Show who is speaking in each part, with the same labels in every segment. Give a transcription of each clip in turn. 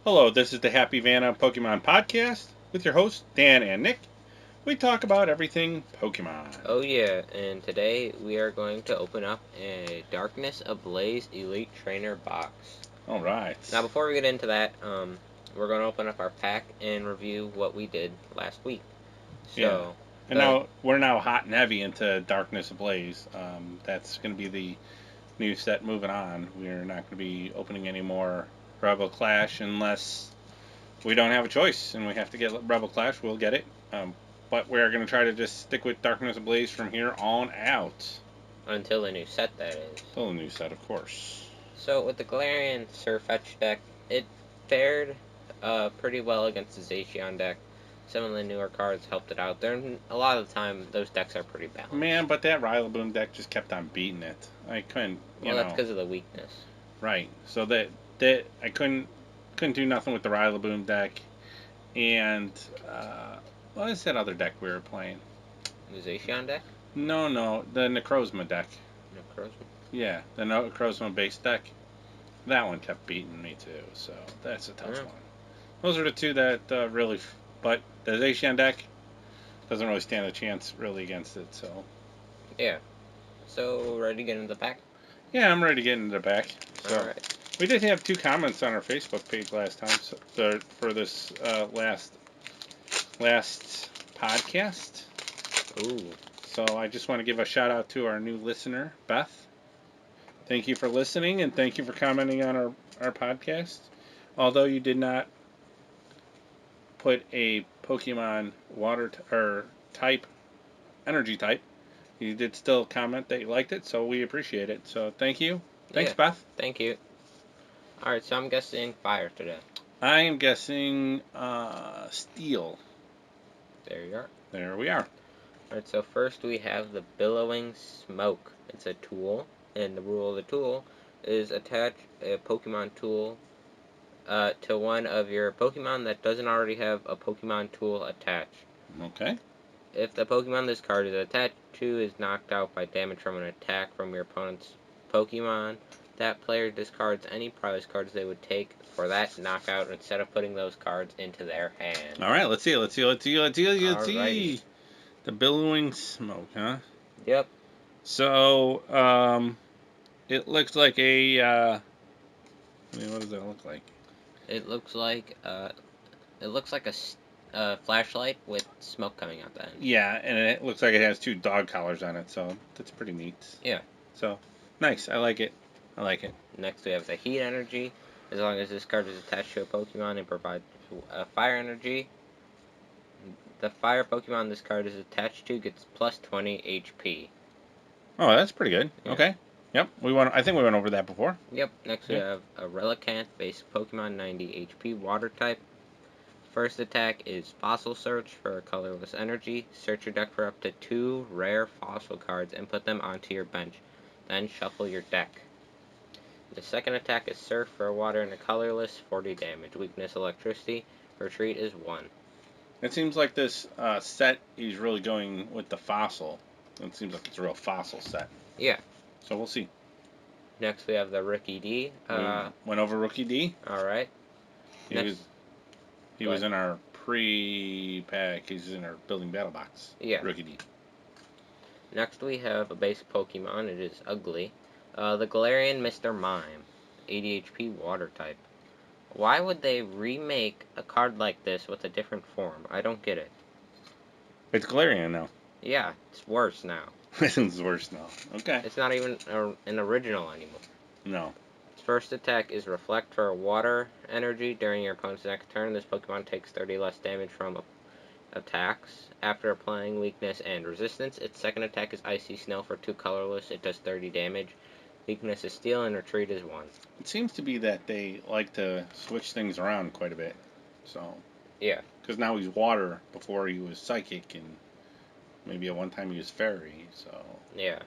Speaker 1: Hello, this is the Happy Vanna Pokemon Podcast with your hosts, Dan and Nick. We talk about everything Pokemon.
Speaker 2: Oh yeah, and today we are going to open up a Darkness Ablaze Elite Trainer box.
Speaker 1: Alright.
Speaker 2: Now before we get into that, we're going to open up our pack and review what we did last week.
Speaker 1: Yeah. And now we're hot and heavy into Darkness Ablaze. That's going to be the new set moving on. We're not going to be opening any more Rebel Clash unless we don't have a choice and we have to get Rebel Clash. We'll get it. But we're going to try to just stick with Darkness Ablaze from here on out.
Speaker 2: Until the new set, that is.
Speaker 1: Until the new set, of course.
Speaker 2: So with the Galarian Surfetch deck, it fared pretty well against the Zacian deck. Some of the newer cards helped it out. A lot of the time, those decks are pretty balanced.
Speaker 1: Man, but that Rillaboom deck just kept on beating it. I couldn't,
Speaker 2: Well, that's because of the weakness.
Speaker 1: Right. So that I couldn't do nothing with the Rillaboom deck. And what is that other deck we were playing?
Speaker 2: The Zacian deck?
Speaker 1: No, the Necrozma deck.
Speaker 2: Necrozma?
Speaker 1: Yeah, the Necrozma base deck. That one kept beating me too. So that's a tough one. Those are the two that really. But the Zacian deck doesn't really stand a chance really against it. So.
Speaker 2: Yeah. So ready to get into the pack?
Speaker 1: Yeah, I'm ready to get into the pack. So.
Speaker 2: All right.
Speaker 1: We did have 2 comments on our Facebook page last time for this last podcast.
Speaker 2: Ooh.
Speaker 1: So I just want to give a shout out to our new listener, Beth. Thank you for listening and thank you for commenting on our podcast. Although you did not put a Pokemon water or type, energy type, you did still comment that you liked it, so we appreciate it. So thank you. Thanks, Beth.
Speaker 2: Thank you. Alright, so I'm guessing fire today.
Speaker 1: I am guessing steel.
Speaker 2: There you are.
Speaker 1: There we are.
Speaker 2: Alright, so first we have the Billowing Smoke. It's a tool, and the rule of the tool is attach a Pokemon tool to one of your Pokemon that doesn't already have a Pokemon tool attached.
Speaker 1: Okay.
Speaker 2: If the Pokemon this card is attached to is knocked out by damage from an attack from your opponent's Pokemon, that player discards any prize cards they would take for that knockout instead of putting those cards into their hand.
Speaker 1: Alright, let's see. The Billowing Smoke, huh?
Speaker 2: Yep.
Speaker 1: So, it looks like a, what does that look like?
Speaker 2: It looks like a flashlight with smoke coming out the end.
Speaker 1: Yeah, and it looks like it has 2 dog collars on it, so that's pretty neat.
Speaker 2: Yeah.
Speaker 1: So, nice. I like it.
Speaker 2: Next we have the Heat Energy. As long as this card is attached to a Pokemon and provides Fire Energy, the Fire Pokemon this card is attached to gets plus 20 HP.
Speaker 1: Oh, that's pretty good.
Speaker 2: Yeah.
Speaker 1: Okay. Yep. I think we went over that before.
Speaker 2: Yep. Next we have a Relicanth, basic Pokemon, 90 HP, Water type. First attack is Fossil Search for a colorless energy. Search your deck for up to 2 rare fossil cards and put them onto your bench. Then shuffle your deck. The second attack is Surf for a water and a colorless, 40 damage. Weakness Electricity. Retreat is 1.
Speaker 1: It seems like this set is really going with the fossil. It seems like it's a real fossil set.
Speaker 2: Yeah.
Speaker 1: So we'll see.
Speaker 2: Next we have the Rookie D.
Speaker 1: Went over Rookie D.
Speaker 2: Alright.
Speaker 1: He was in our pre-pack. He's in our building battle box.
Speaker 2: Yeah.
Speaker 1: Rookie D.
Speaker 2: Next we have a basic Pokemon. It is Ugly. The Galarian Mr. Mime. 80 HP, Water type. Why would they remake a card like this with a different form? I don't get it.
Speaker 1: It's Galarian now.
Speaker 2: Yeah, it's worse now.
Speaker 1: It's worse now. Okay.
Speaker 2: It's not even an original anymore.
Speaker 1: No.
Speaker 2: Its first attack is Reflect for a water energy during your opponent's next turn. This Pokemon takes 30 less damage from attacks. After applying weakness and resistance, its second attack is Icy Snow for 2 colorless. It does 30 damage. Weakness is Steel and Retreat is 1.
Speaker 1: It seems to be that they like to switch things around quite a bit. So.
Speaker 2: Yeah.
Speaker 1: Because now he's Water. Before he was Psychic, and maybe at one time he was Fairy. So.
Speaker 2: Yeah.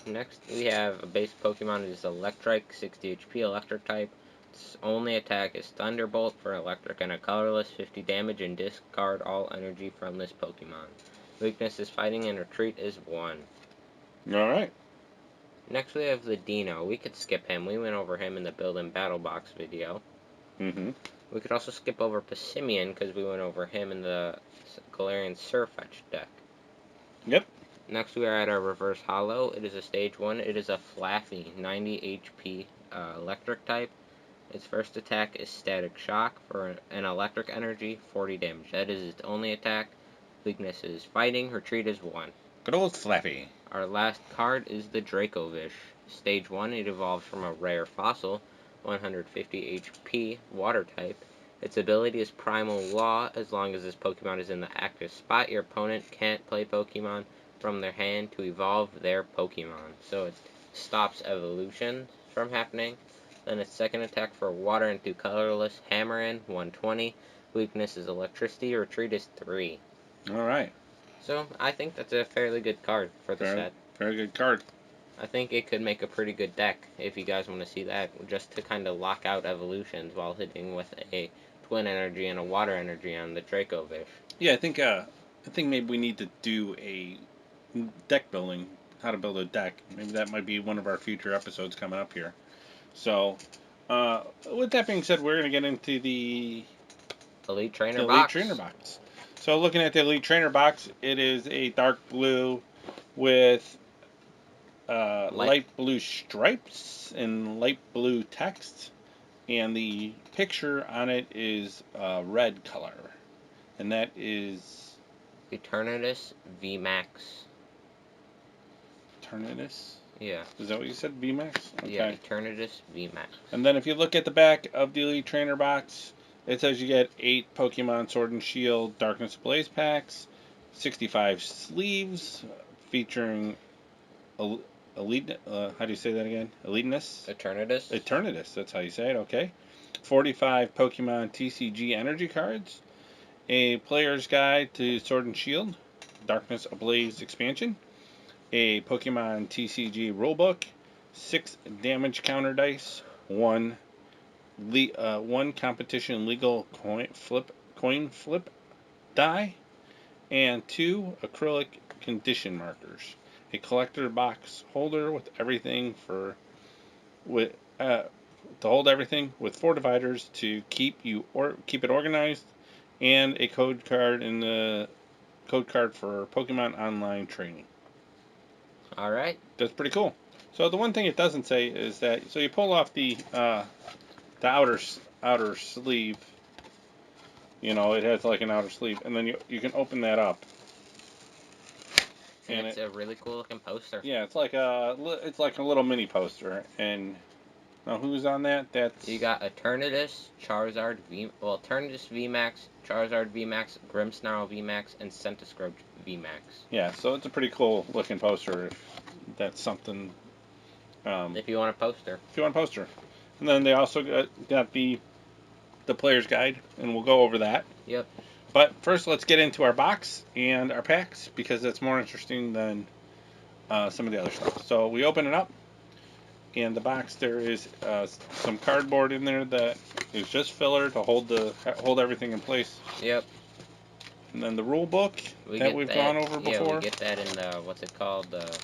Speaker 2: Next we have a base Pokemon. It is Electrike, 60 HP, Electric type. Its only attack is Thunderbolt for electric and a colorless, 50 damage, and discard all energy from this Pokemon. Weakness is Fighting and Retreat is 1.
Speaker 1: Alright.
Speaker 2: Next we have the Dino. We could skip him. We went over him in the Build and Battle Box video.
Speaker 1: Mm-hmm.
Speaker 2: We could also skip over Passimian because we went over him in the Galarian Surfetch deck.
Speaker 1: Yep.
Speaker 2: Next we are at our Reverse Hollow. It is a Stage 1. It is a Flaffy, 90 HP electric type. Its first attack is Static Shock for an electric energy, 40 damage. That is its only attack. Weakness is Fighting. Retreat is 1.
Speaker 1: Good old Flappy.
Speaker 2: Our last card is the Dracovish. Stage 1, it evolves from a rare fossil, 150 HP, water type. Its ability is Primal Law. As long as this Pokemon is in the active spot, your opponent can't play Pokemon from their hand to evolve their Pokemon. So it stops evolution from happening. Then its second attack for water into colorless, Hammer in, 120. Weakness is Electricity. Retreat is 3.
Speaker 1: Alright.
Speaker 2: So I think that's a fairly good card for the set.
Speaker 1: Very good card.
Speaker 2: I think it could make a pretty good deck if you guys want to see that, just to kind of lock out evolutions while hitting with a Twin Energy and a Water Energy on the Dracovish.
Speaker 1: Yeah, I think maybe we need to do a deck building, how to build a deck. Maybe that might be one of our future episodes coming up here. So, with that being said, we're going to get into the
Speaker 2: Elite Trainer box.
Speaker 1: So looking at the Elite Trainer box, it is a dark blue with light blue stripes and light blue text. And the picture on it is red color. And that is
Speaker 2: Eternatus VMAX.
Speaker 1: Eternatus?
Speaker 2: Yeah.
Speaker 1: Is that what you said, VMAX? Okay.
Speaker 2: Yeah, Eternatus VMAX.
Speaker 1: And then if you look at the back of the Elite Trainer box, it says you get 8 Pokemon Sword and Shield Darkness Ablaze packs, 65 sleeves featuring Elite. How do you say that again? Eliteness? Eternatus, that's how you say it, okay. 45 Pokemon TCG Energy cards, a player's guide to Sword and Shield Darkness Ablaze expansion, a Pokemon TCG rulebook, 6 damage counter dice, 1 competition legal coin flip die, and 2 acrylic condition markers. A collector box holder with everything to hold everything, with 4 dividers to keep it organized, and a code card for Pokemon Online training.
Speaker 2: All right.
Speaker 1: That's pretty cool. So the one thing it doesn't say is that, so you pull off the outer sleeve. You know, it has like an outer sleeve, and then you can open that up.
Speaker 2: And it's a really cool looking poster.
Speaker 1: Yeah, it's like a little mini poster. And now who's on that? That's
Speaker 2: you got Eternatus, Eternatus VMAX, Charizard VMAX, Grimmsnarl VMAX, and Centiskorch VMAX.
Speaker 1: Yeah, so it's a pretty cool looking poster. If that's something.
Speaker 2: If you want a poster.
Speaker 1: And then they also got the player's guide, and we'll go over that.
Speaker 2: Yep.
Speaker 1: But first, let's get into our box and our packs, because that's more interesting than some of the other stuff. So we open it up, and the box, there is some cardboard in there that is just filler to hold everything in place.
Speaker 2: Yep.
Speaker 1: And then the rule book we've gone over before.
Speaker 2: Yeah, we get that in the, what's it called, the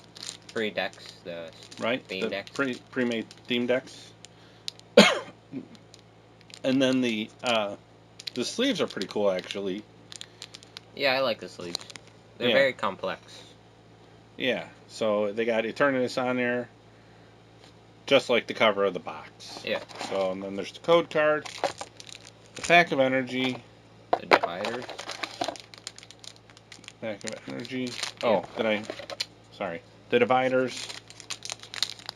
Speaker 2: pre-decks, the theme decks.
Speaker 1: Pre-made theme decks. And then the sleeves are pretty cool, actually.
Speaker 2: Yeah, I like the sleeves. They're very complex.
Speaker 1: Yeah, so they got Eternatus on there, just like the cover of the box.
Speaker 2: Yeah.
Speaker 1: So, and then there's the code card, the pack of energy.
Speaker 2: The dividers.
Speaker 1: Pack of energy.
Speaker 2: Yeah.
Speaker 1: Oh, sorry. The dividers.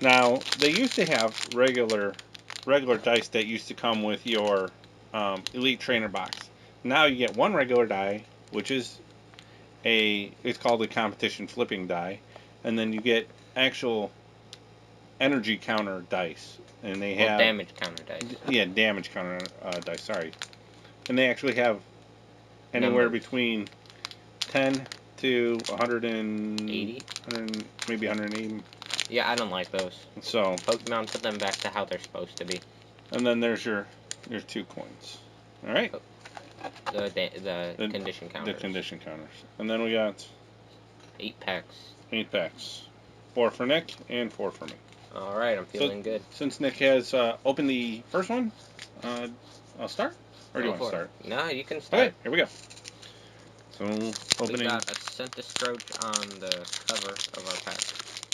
Speaker 1: Now, they used to have regular dice that used to come with your Elite Trainer box. Now you get 1 regular die, which is it's called a competition flipping die, and then you get actual energy counter dice, and they have
Speaker 2: damage counter dice.
Speaker 1: Yeah, damage counter dice. Sorry, and they actually have anywhere between 10 to 180, maybe 180.
Speaker 2: Yeah, I don't like those.
Speaker 1: So
Speaker 2: Pokemon, put them back to how they're supposed to be.
Speaker 1: And then there's your 2 coins. All right.
Speaker 2: The condition counters.
Speaker 1: The condition counters. And then we got
Speaker 2: 8 packs.
Speaker 1: 8 packs. 4 for Nick and 4 for me.
Speaker 2: All right, I'm feeling good.
Speaker 1: Since Nick has opened the first one, I'll start? Or do you want to start?
Speaker 2: No, you can start.
Speaker 1: Okay, here we go. So, opening.
Speaker 2: We got a Centistroach on the cover of our pack.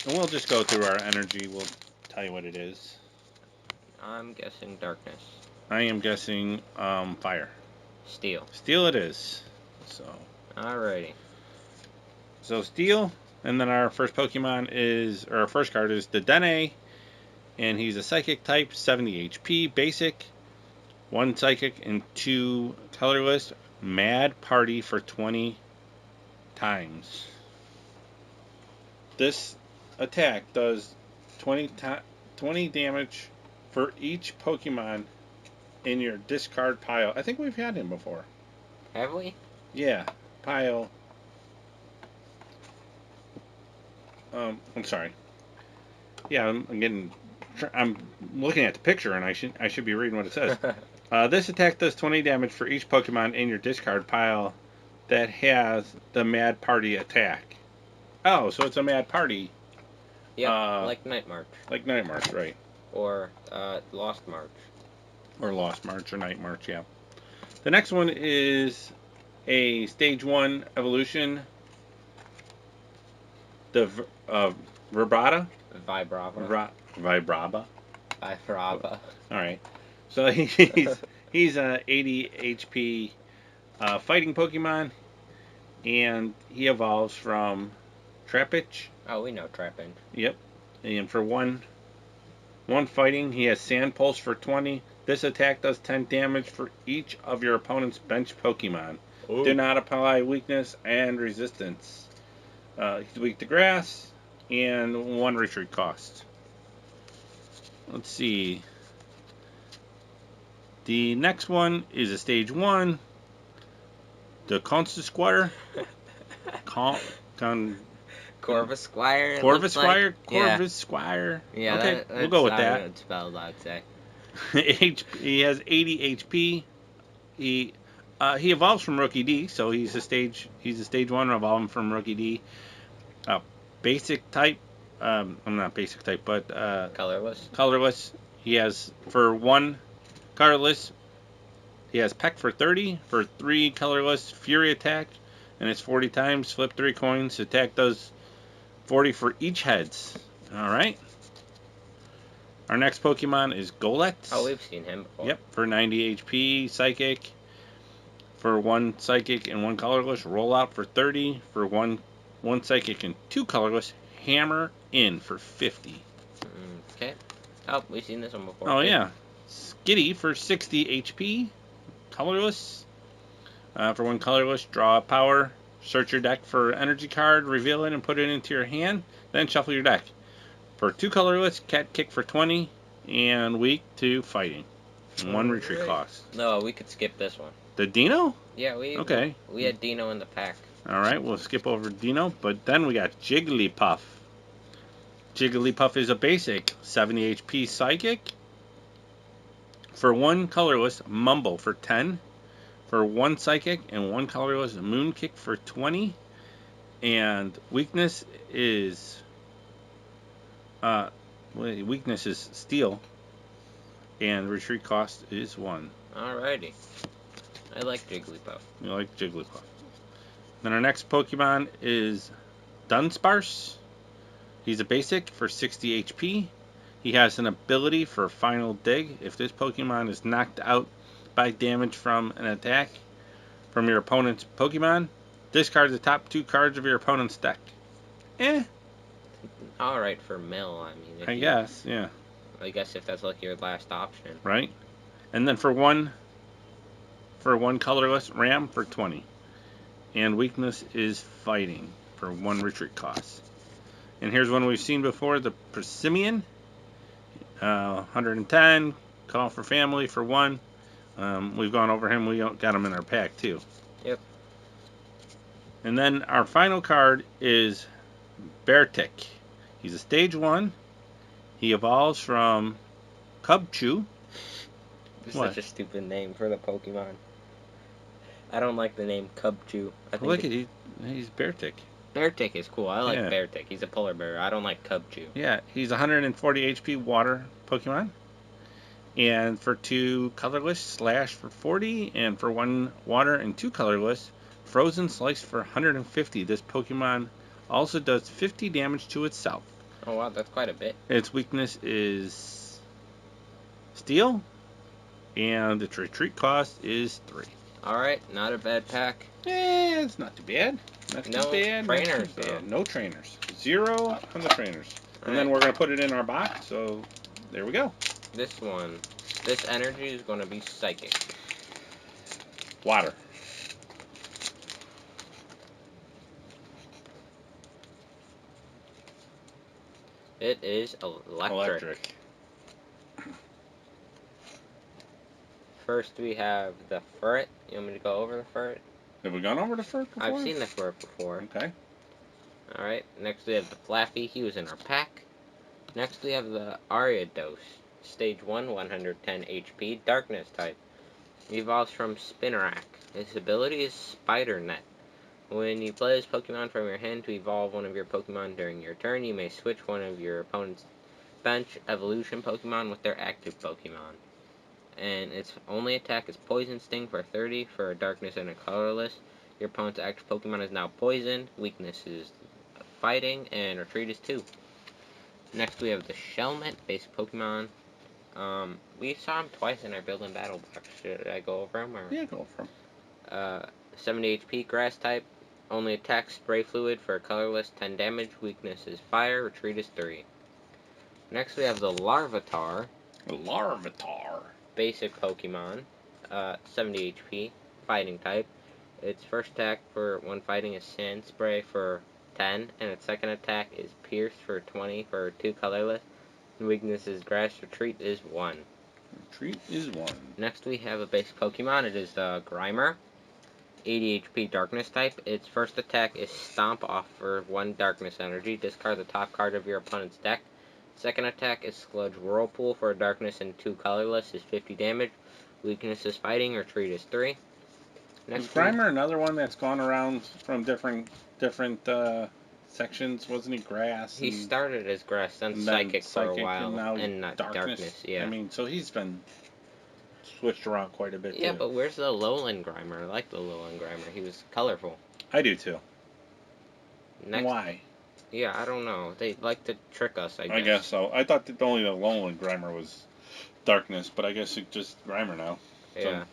Speaker 1: And we'll just go through our energy. We'll tell you what it is.
Speaker 2: I'm guessing darkness.
Speaker 1: I am guessing fire.
Speaker 2: Steel.
Speaker 1: Steel it is. So.
Speaker 2: Alrighty.
Speaker 1: So steel, and then our first Pokemon is, or our first card is the Dene, and he's a Psychic type, 70 HP, basic, 1 Psychic and 2 colorless, Mad Party for 20 times. This attack does 20 damage for each Pokemon in your discard pile. I think we've had him before.
Speaker 2: Have we?
Speaker 1: Yeah, pile. I'm sorry. Yeah, I'm looking at the picture, and I should be reading what it says. This attack does 20 damage for each Pokemon in your discard pile that has the Mad Party attack. Oh, so it's a Mad Party.
Speaker 2: Yeah, like Night March.
Speaker 1: Like Night March, right.
Speaker 2: Or Lost March.
Speaker 1: Or Lost March or Night March, yeah. The next one is a Stage 1 evolution. The Vibrava?
Speaker 2: Vibrava.
Speaker 1: Vibrava. Alright. So he's a 80 HP fighting Pokemon, and he evolves from Trapinch.
Speaker 2: Oh, we know Trapinch.
Speaker 1: Yep. And for one fighting, he has Sand Pulse for 20. This attack does 10 damage for each of your opponent's bench Pokemon. Ooh. Do not apply weakness and resistance. He's weak to grass, and 1 retreat cost. Let's see. The next one is a Stage 1. The Corvisquire.
Speaker 2: Corvisquire.
Speaker 1: Corvisquire.
Speaker 2: Yeah,
Speaker 1: okay, we'll go with that.
Speaker 2: It's spelled, I'd say.
Speaker 1: He has 80 HP. He evolves from Rookie D, so he's a stage 1 evolving from Rookie D. Basic type. I'm not basic type, but
Speaker 2: colorless.
Speaker 1: Colorless. He has for 1 colorless. He has Peck for 30 for 3 colorless Fury attack, and it's 40 times. Flip 3 coins. Attack does 40 for each heads. All right. Our next Pokemon is Golex.
Speaker 2: Oh, we've seen him before.
Speaker 1: Yep, for 90 HP, Psychic. For 1 Psychic and 1 colorless, roll out for 30. For 1 Psychic and 2 colorless, hammer in for 50.
Speaker 2: Okay. Oh, we've seen this one before.
Speaker 1: Oh, yeah. Skitty for 60 HP, colorless. For 1 colorless, draw a power. Search your deck for energy card, reveal it, and put it into your hand. Then shuffle your deck. For 2 colorless, Cat Kick for 20, and weak to fighting. 1 retreat cost.
Speaker 2: No, we could skip this one.
Speaker 1: The Dino?
Speaker 2: Yeah,
Speaker 1: okay.
Speaker 2: We had Dino in the pack.
Speaker 1: Alright, we'll skip over Dino, but then we got Jigglypuff. Jigglypuff is a basic, 70 HP Psychic. For 1 colorless, Mumble for 10. For 1 Psychic and 1 colorless, Moon Kick for 20. And weakness is Steel. And retreat cost is 1.
Speaker 2: Alrighty. I like Jigglypuff.
Speaker 1: You like Jigglypuff. Then our next Pokemon is Dunsparce. He's a basic for 60 HP. He has an ability for Final Dig. If this Pokemon is knocked out by damage from an attack from your opponent's Pokemon, discard the top 2 cards of your opponent's deck.
Speaker 2: Alright for mill, I
Speaker 1: guess, yeah.
Speaker 2: I guess if that's like your last option.
Speaker 1: Right. And then for one colorless, Ram for 20. And weakness is fighting for 1 retreat cost. And here's one we've seen before, the Passimian. 110, call for family for 1. We've gone over him. We got him in our pack too.
Speaker 2: Yep.
Speaker 1: And then our final card is Bertick. He's a stage 1. He evolves from Cub Chew.
Speaker 2: This is such a stupid name for the Pokemon. I don't like the name Cub Chew.
Speaker 1: Look at he's Bertick.
Speaker 2: Bertick is cool. I like
Speaker 1: Yeah.
Speaker 2: Bertick. He's a polar bear. I don't like Cub Chew.
Speaker 1: Yeah, he's 140 HP water Pokemon. And for 2 colorless, Slash for 40. And for 1 water and 2 colorless, Frozen Slice for 150. This Pokemon also does 50 damage to itself.
Speaker 2: Oh wow, that's quite a bit.
Speaker 1: Its weakness is Steel. And its retreat cost is 3.
Speaker 2: Alright, not a bad pack.
Speaker 1: Yeah, it's not too bad. Not
Speaker 2: No
Speaker 1: too bad.
Speaker 2: trainers,
Speaker 1: Not too bad.
Speaker 2: though.
Speaker 1: No trainers. 0 on the trainers. And then
Speaker 2: Alright.
Speaker 1: we're going to put it in our box. So there we go.
Speaker 2: This one. This energy is going to be Psychic.
Speaker 1: Water.
Speaker 2: It is Electric. First we have the Ferret. You want me to go over the Ferret?
Speaker 1: Have we gone over the Ferret before?
Speaker 2: I've seen the Ferret before.
Speaker 1: Okay.
Speaker 2: Alright, next we have the Flaffy. He was in our pack. Next we have the Ariados. Stage 1, 110 HP, Darkness type. Evolves from Spinarak. His ability is Spider Net. When you play this Pokemon from your hand to evolve one of your Pokemon during your turn, you may switch one of your opponent's bench evolution Pokemon with their active Pokemon. And its only attack is Poison Sting for 30 for a Darkness and a Colorless. Your opponent's active Pokemon is now poisoned. Weakness is Fighting, and Retreat is 2. Next we have the Shellmet, basic Pokemon. We saw him twice in our Build and Battle box. Should I go over him? Or?
Speaker 1: Yeah, go over him.
Speaker 2: 70 HP, Grass type. Only attack Spray Fluid for a colorless, 10 damage. Weakness is Fire. Retreat is 3. Next we have the Larvitar.
Speaker 1: Larvitar.
Speaker 2: Basic Pokemon. 70 HP, Fighting type. Its first attack for when fighting is Sand Spray for 10, and its second attack is Pierce for 20 for 2 colorless. Weakness is Grass. Retreat is 1.
Speaker 1: Retreat is 1.
Speaker 2: Next we have a basic Pokemon. It is the Grimer. 80 HP Darkness type. Its first attack is Stomp Off for 1 Darkness energy. Discard the top card of your opponent's deck. Second attack is Sludge Whirlpool for a Darkness and 2 colorless is 50 damage. Weakness is Fighting. Retreat is 3.
Speaker 1: Is Grimer another one that's gone around from different sections? Wasn't he Grass?
Speaker 2: He started as Grass, then Psychic for a while, and Darkness. Yeah.
Speaker 1: I mean, so he's been switched around quite a bit.
Speaker 2: Yeah,
Speaker 1: too.
Speaker 2: but where's the Lowland Grimer? I like the Lowland Grimer. He was colorful.
Speaker 1: I do too.
Speaker 2: Next,
Speaker 1: why?
Speaker 2: Yeah, I don't know. They like to trick us, I guess.
Speaker 1: I guess so. I thought that only the Lowland Grimer was Darkness, but I guess it's just Grimer now.
Speaker 2: Yeah.
Speaker 1: So,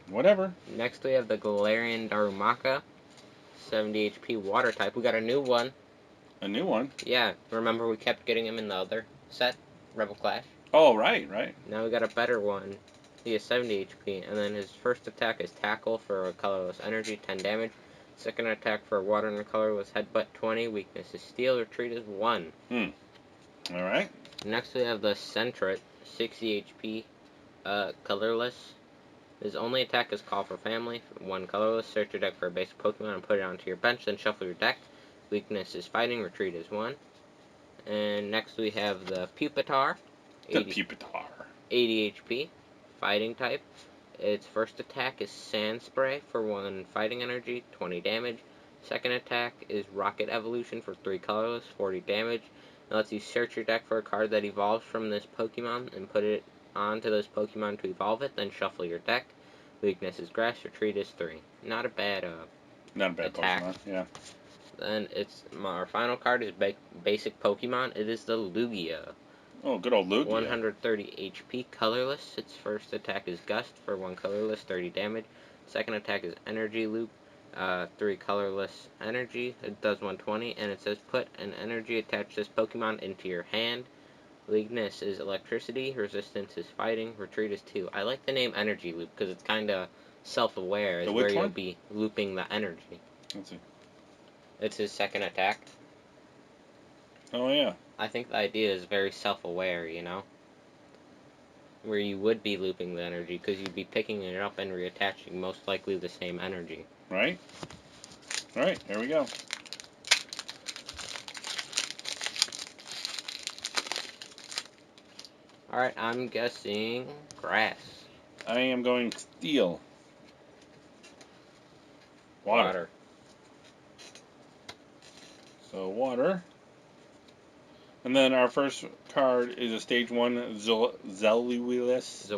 Speaker 1: whatever.
Speaker 2: Next we have the Galarian Darumaka. 70 HP Water type. We got a new one.
Speaker 1: A new one?
Speaker 2: Yeah, remember we kept getting him in the other set? Rebel Clash?
Speaker 1: Oh, right.
Speaker 2: Now we got a better one. He has 70 HP, and then his first attack is Tackle for a colorless energy, 10 damage. Second attack for water and colorless Headbutt, 20. Weakness is Steel. Retreat is 1.
Speaker 1: Alright.
Speaker 2: Next we have the Centra, 60 HP, colorless. His only attack is Call for Family, 1 colorless. Search your deck for a basic Pokemon and put it onto your bench, then shuffle your deck. Weakness is Fighting. Retreat is 1. And next we have the Pupitar. 80 HP, Fighting type. Its first attack is Sand Spray for 1 fighting energy, 20 damage. Second attack is Rocket Evolution for 3 colorless, 40 damage. It lets you search your deck for a card that evolves from this Pokemon and put it onto this Pokemon to evolve it, then shuffle your deck. Weakness is Grass. Retreat is 3. Not a bad attack.
Speaker 1: Pokemon, yeah.
Speaker 2: Then our final card is basic Pokemon. It is the Lugia.
Speaker 1: Oh, good old Lugia.
Speaker 2: 130 HP, colorless. Its first attack is Gust for 1 colorless, 30 damage. Second attack is Energy Loop, 3 colorless energy. It does 120, and it says put an energy attached to this Pokemon into your hand. Weakness is Electricity. Resistance is Fighting. Retreat is 2. I like the name Energy Loop because it's kind of self-aware. It's where you'll be looping the energy.
Speaker 1: Let's see.
Speaker 2: It's his second attack.
Speaker 1: Oh, yeah.
Speaker 2: I think the idea is very self-aware, where you would be looping the energy because you'd be picking it up and reattaching most likely the same energy.
Speaker 1: Right. Alright, here we go.
Speaker 2: Alright, I'm guessing Grass.
Speaker 1: I am going Steel. Water. So water. And then our first card is a stage 1 Zawilus.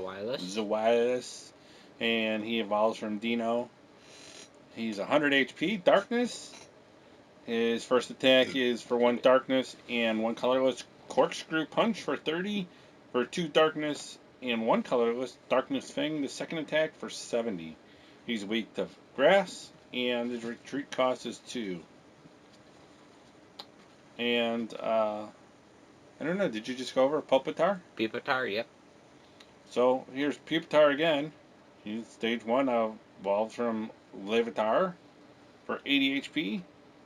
Speaker 1: And he evolves from Dino. He's 100 HP. Darkness. His first attack is for 1 darkness and 1 colorless. Corkscrew Punch for 30. For 2 darkness and 1 colorless. Darkness Fang, the second attack for 70. He's weak to grass. And his retreat cost is 2. And, I don't know, did you just go over Pupitar?
Speaker 2: Pupitar, yep.
Speaker 1: So, here's Pupitar again. He's stage 1, evolves from Larvitar for 80 HP.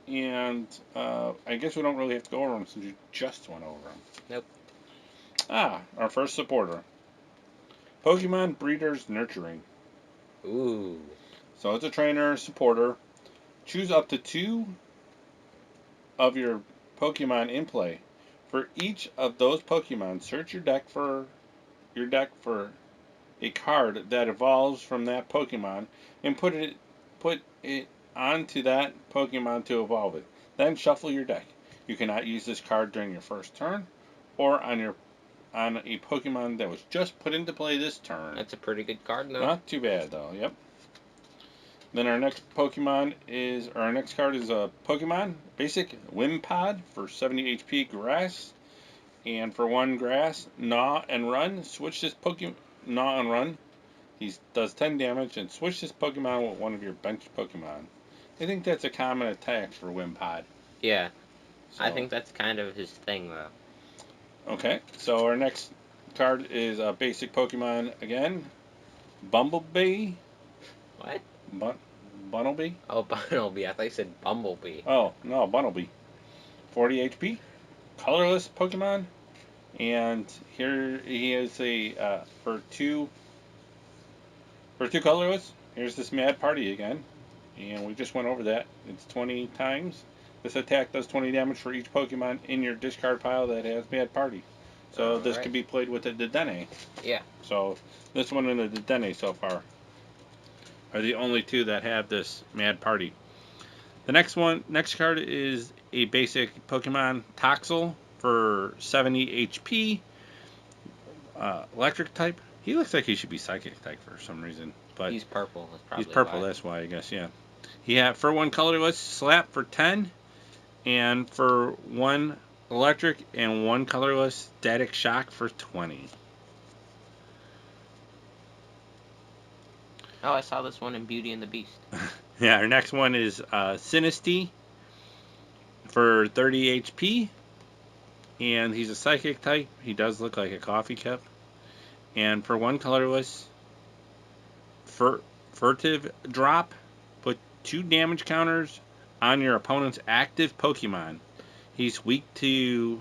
Speaker 1: And, I guess we don't really have to go over him since you just went over him.
Speaker 2: Nope.
Speaker 1: Our first supporter. Pokemon Breeders Nurturing.
Speaker 2: Ooh.
Speaker 1: So, it's a trainer, supporter. Choose up to 2 of your Pokemon in play. For each of those Pokemon, search your deck for a card that evolves from that Pokemon and put it onto that Pokemon to evolve it. Then shuffle your deck. You cannot use this card during your first turn or on a Pokemon that was just put into play this turn.
Speaker 2: That's a pretty good card, though.
Speaker 1: Not too bad, though. Yep. Then our next card is a Pokemon Basic Wimpod for 70 HP Grass. And for 1 grass, Gnaw and Run. Switch this Pokemon, Gnaw and Run. He does 10 damage and switch this Pokemon with one of your bench Pokemon. I think that's a common attack for Wimpod.
Speaker 2: Yeah.
Speaker 1: So,
Speaker 2: I think that's kind of his thing, though.
Speaker 1: Okay, so our next card is a basic Pokemon again. Bumblebee.
Speaker 2: What?
Speaker 1: Bunnelby?
Speaker 2: Oh, Bunnelby. I thought you said Bumblebee.
Speaker 1: Oh, no, Bunnelby. 40 HP. Colorless Pokemon. And here he is for two colorless. Here's this Mad Party again. And we just went over that. It's 20 times. This attack does 20 damage for each Pokemon in your discard pile that has Mad Party. So this can be played with a Dedenne.
Speaker 2: Yeah.
Speaker 1: So this one and the Dedenne so far are the only 2 that have this Mad Party. The next card is a basic Pokemon Toxel for 70 HP. Electric type. He looks like he should be Psychic type for some reason, but
Speaker 2: he's purple. That's probably
Speaker 1: he's purple.
Speaker 2: Why.
Speaker 1: That's why, I guess. Yeah. He had for 1 colorless Slap for 10, and for 1 electric and 1 colorless Static Shock for 20.
Speaker 2: Oh, I saw this one in Beauty and the Beast.
Speaker 1: Yeah, our next one is Sinistea for 30 HP. And he's a Psychic type. He does look like a coffee cup. And for 1 colorless, Furtive Drop, put 2 damage counters on your opponent's active Pokemon. He's weak to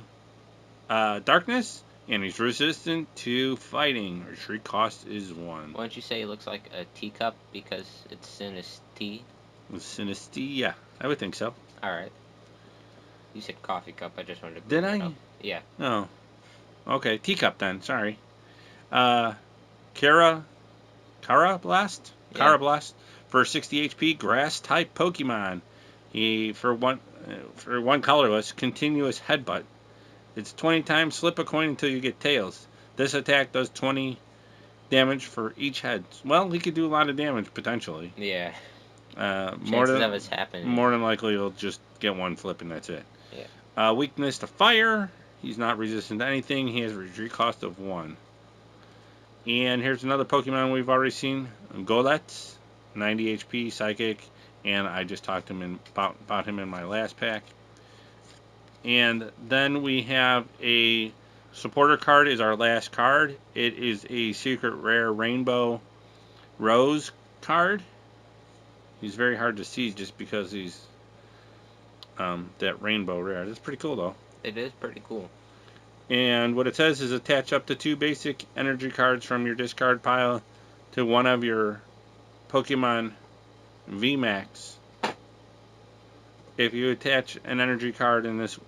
Speaker 1: darkness, and he's resistant to fighting. Retreat cost is 1.
Speaker 2: Why don't you say he looks like a teacup because it's Sinistea?
Speaker 1: Sinistea, yeah, I would think so.
Speaker 2: Alright. You said coffee cup, I just wanted to...
Speaker 1: Did I?
Speaker 2: Up. Yeah.
Speaker 1: Oh. Okay, teacup then, sorry. Kara Blast? Yeah. Kara Blast for 60 HP, grass type Pokemon. He for one colorless, continuous headbutt. It's 20 times flip a coin until you get tails. This attack does 20 damage for each head. Well, he could do a lot of damage potentially.
Speaker 2: Yeah.
Speaker 1: More
Speaker 2: of it's happening.
Speaker 1: More than likely, he'll just get 1 flip and that's it.
Speaker 2: Yeah.
Speaker 1: Weakness to fire. He's not resistant to anything. He has a retreat cost of 1. And here's another Pokemon we've already seen. Golex, 90 HP, Psychic. And I just talked to him about him in my last pack. And then we have a supporter card is our last card. It is a secret rare Rainbow Rose card. He's very hard to see just because he's that rainbow rare. That's pretty cool though.
Speaker 2: It is pretty cool.
Speaker 1: And what it says is attach up to 2 basic energy cards from your discard pile to one of your Pokemon VMAX. If you attach an energy card in this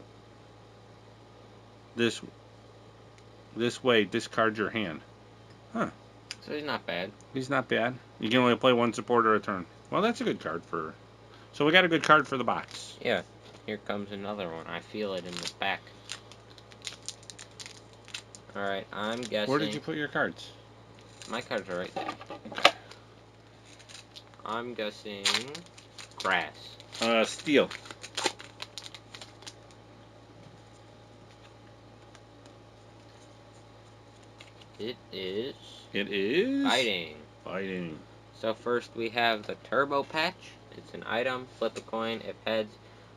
Speaker 1: way, discard your hand. Huh.
Speaker 2: So he's not bad.
Speaker 1: He's not bad. You can only play 1 supporter a turn. Well, that's a good card for... So we got a good card for the box.
Speaker 2: Yeah. here comes another one. I feel it in the back. Alright, I'm guessing...
Speaker 1: Where did you put your cards?
Speaker 2: My cards are right there.
Speaker 1: Okay.
Speaker 2: I'm guessing... grass.
Speaker 1: Steel.
Speaker 2: It is...
Speaker 1: It is...
Speaker 2: fighting.
Speaker 1: Fighting.
Speaker 2: So first we have the Turbo Patch. It's an item. Flip a coin. If heads,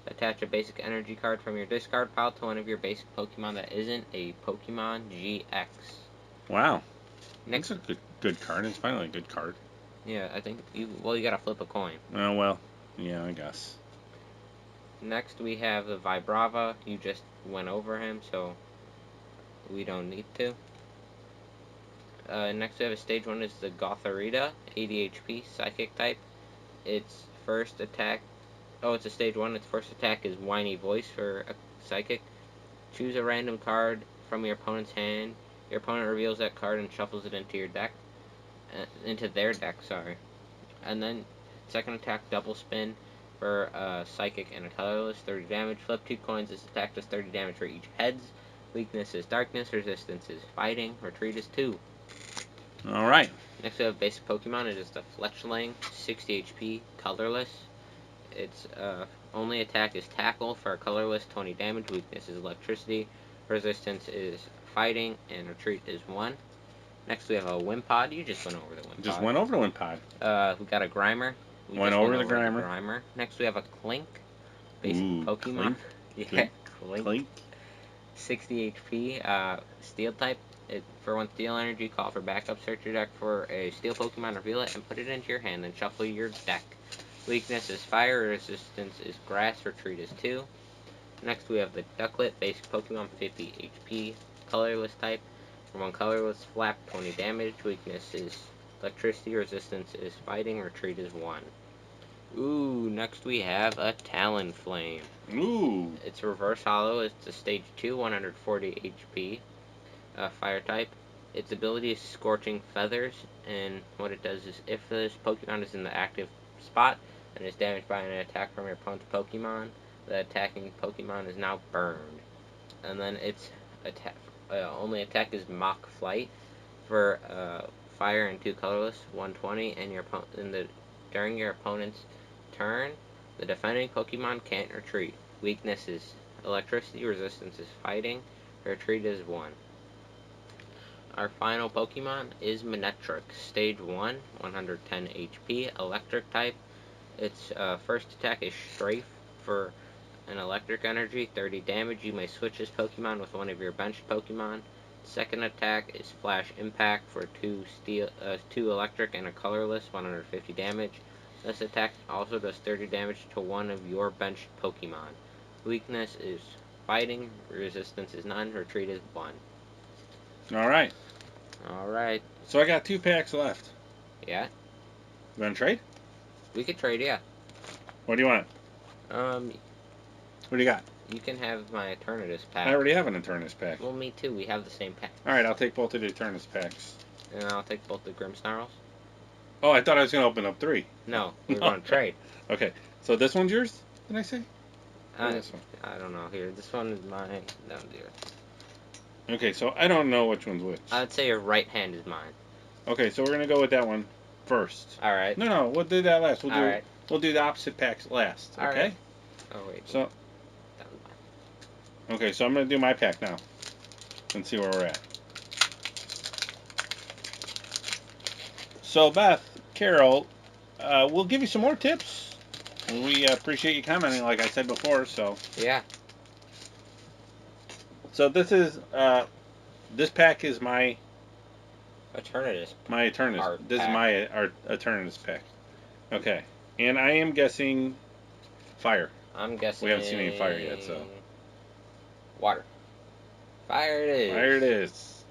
Speaker 2: attach a basic energy card from your discard pile to one of your basic Pokemon that isn't a Pokemon GX.
Speaker 1: Wow.
Speaker 2: Next,
Speaker 1: That's a good card. It's finally a good card.
Speaker 2: yeah, I think you gotta flip a coin.
Speaker 1: Oh, well. Yeah, I guess.
Speaker 2: Next we have the Vibrava. You just went over him, so we don't need to. Next we have a stage 1 is the Gothorita, 80 HP, Psychic type. Its first attack, it's a stage 1, its first attack is Whiny Voice for a Psychic. Choose a random card from your opponent's hand. Your opponent reveals that card and shuffles it into your deck. Into their deck, sorry. And then, second attack, Double Spin for a Psychic and a Colorless, 30 damage. Flip 2 coins, this attack does 30 damage for each heads. Weakness is Darkness, Resistance is Fighting, Retreat is 2.
Speaker 1: Alright.
Speaker 2: Next we have basic Pokemon. It is the Fletchling, 60 HP, colorless. Its only attack is Tackle for a colorless, 20 damage. Weakness is Electricity. Resistance is Fighting, and Retreat is 1. Next we have a Wimpod. You just went over the Wimpod.
Speaker 1: Just went over the Wimpod.
Speaker 2: We got a Grimer. We
Speaker 1: went
Speaker 2: just
Speaker 1: over the Grimer.
Speaker 2: Next we have a Clink, basic Pokemon.
Speaker 1: Clink?
Speaker 2: Yeah,
Speaker 1: Clink.
Speaker 2: 60 HP, Steel type. For one Steel Energy, call for backup, search your deck for a Steel Pokemon, reveal it, and put it into your hand, then shuffle your deck. Weakness is Fire, Resistance is Grass, Retreat is 2. Next we have the Ducklet, basic Pokemon, 50 HP, colorless type. For one colorless flap, 20 damage. Weakness is Electricity, Resistance is Fighting, Retreat is 1. Ooh, next we have a Talonflame.
Speaker 1: Ooh.
Speaker 2: It's reverse hollow, it's a stage 2, 140 HP. Fire type. Its ability is Scorching Feathers, and what it does is if this Pokemon is in the active spot and is damaged by an attack from your opponent's Pokemon, the attacking Pokemon is now burned. And then its only attack is Mock Flight for Fire and 2 colorless, 120, and during your opponent's turn, the defending Pokemon can't retreat. Weakness is Electricity, Resistance is Fighting, Retreat is 1. Our final Pokemon is Monetrix, stage 1, 110 HP, electric type. Its first attack is Strafe for an electric energy, 30 damage. You may switch this Pokemon with one of your benched Pokemon. Second attack is Flash Impact for 2 electric and a colorless, 150 damage. This attack also does 30 damage to one of your benched Pokemon. Weakness is Fighting, Resistance is none, Retreat is 1.
Speaker 1: Alright.
Speaker 2: Alright.
Speaker 1: So I got 2 packs left.
Speaker 2: Yeah?
Speaker 1: You want to trade?
Speaker 2: We could trade, yeah.
Speaker 1: What do you want?
Speaker 2: What
Speaker 1: do you got?
Speaker 2: You can have my Eternatus pack.
Speaker 1: I already have an Eternatus pack.
Speaker 2: Well, me too. We have the same pack.
Speaker 1: Alright, I'll take both of the Eternatus packs.
Speaker 2: And I'll take both the Grimmsnarls.
Speaker 1: Oh, I thought I was going to open up 3.
Speaker 2: No, we're going to trade.
Speaker 1: Okay, so this one's yours, did I say?
Speaker 2: This one? I don't know. Here, this one is mine. No, dear.
Speaker 1: Okay, so I don't know which one's which.
Speaker 2: I'd say your right hand is mine.
Speaker 1: Okay, so we're going to go with that one first.
Speaker 2: Alright.
Speaker 1: No, we'll do that last.
Speaker 2: Alright.
Speaker 1: We'll do the opposite packs last, okay?
Speaker 2: Alright. Oh, wait.
Speaker 1: So, okay, so I'm going to do my pack now and see where we're at. So, Beth, Carol, we'll give you some more tips. We appreciate you commenting, like I said before, so.
Speaker 2: Yeah.
Speaker 1: So this is, this pack is my
Speaker 2: Eternatus.
Speaker 1: My Eternatus. This is my Eternatus pack. Okay. And I am guessing fire.
Speaker 2: I'm guessing...
Speaker 1: We haven't seen any fire yet, so.
Speaker 2: Water. Fire it is.
Speaker 1: Fire it is.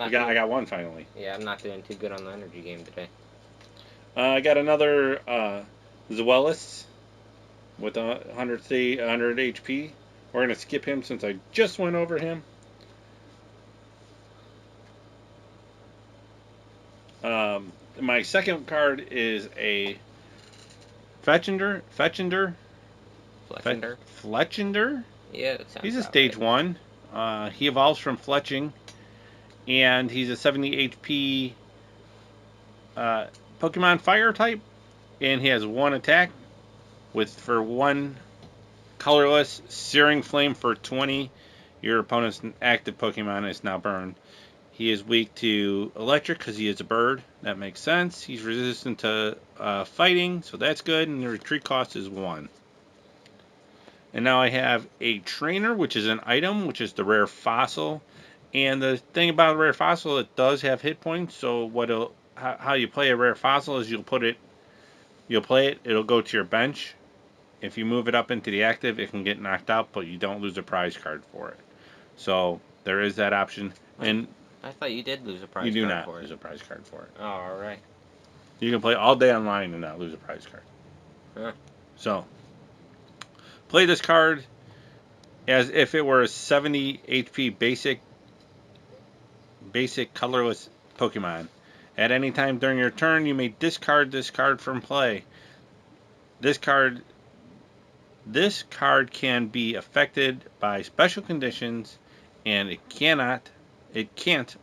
Speaker 1: I got one finally.
Speaker 2: Yeah, I'm not doing too good on the energy game today.
Speaker 1: I got another Zweilous with 100 HP. We're going to skip him since I just went over him. My second card is a Fetchender
Speaker 2: Fletchender.
Speaker 1: Fletchender.
Speaker 2: Yeah, it sounds
Speaker 1: He's a
Speaker 2: about
Speaker 1: stage
Speaker 2: right.
Speaker 1: 1. He evolves from Fletching, and he's a 70 HP Pokemon Fire type, and he has 1 attack for 1 colorless Searing Flame for 20. Your opponent's active Pokemon is now burned. He is weak to electric because he is a bird. That makes sense. He's resistant to fighting, so that's good. And the retreat cost is 1. And now I have a trainer, which is an item, which is the rare fossil. And the thing about a rare fossil, it does have hit points. So how you play a rare fossil is you'll play it. It'll go to your bench. If you move it up into the active, it can get knocked out, but you don't lose a prize card for it. So there is that option. And
Speaker 2: I thought you did lose a prize
Speaker 1: you do
Speaker 2: card
Speaker 1: not
Speaker 2: for
Speaker 1: lose
Speaker 2: it.
Speaker 1: a prize card for it.
Speaker 2: Oh, alright.
Speaker 1: You can play all day online and not lose a prize card.
Speaker 2: Huh.
Speaker 1: So play this card as if it were a 70 HP basic colorless Pokemon. At any time during your turn, you may discard this card from play. This card can be affected by special conditions, and it can't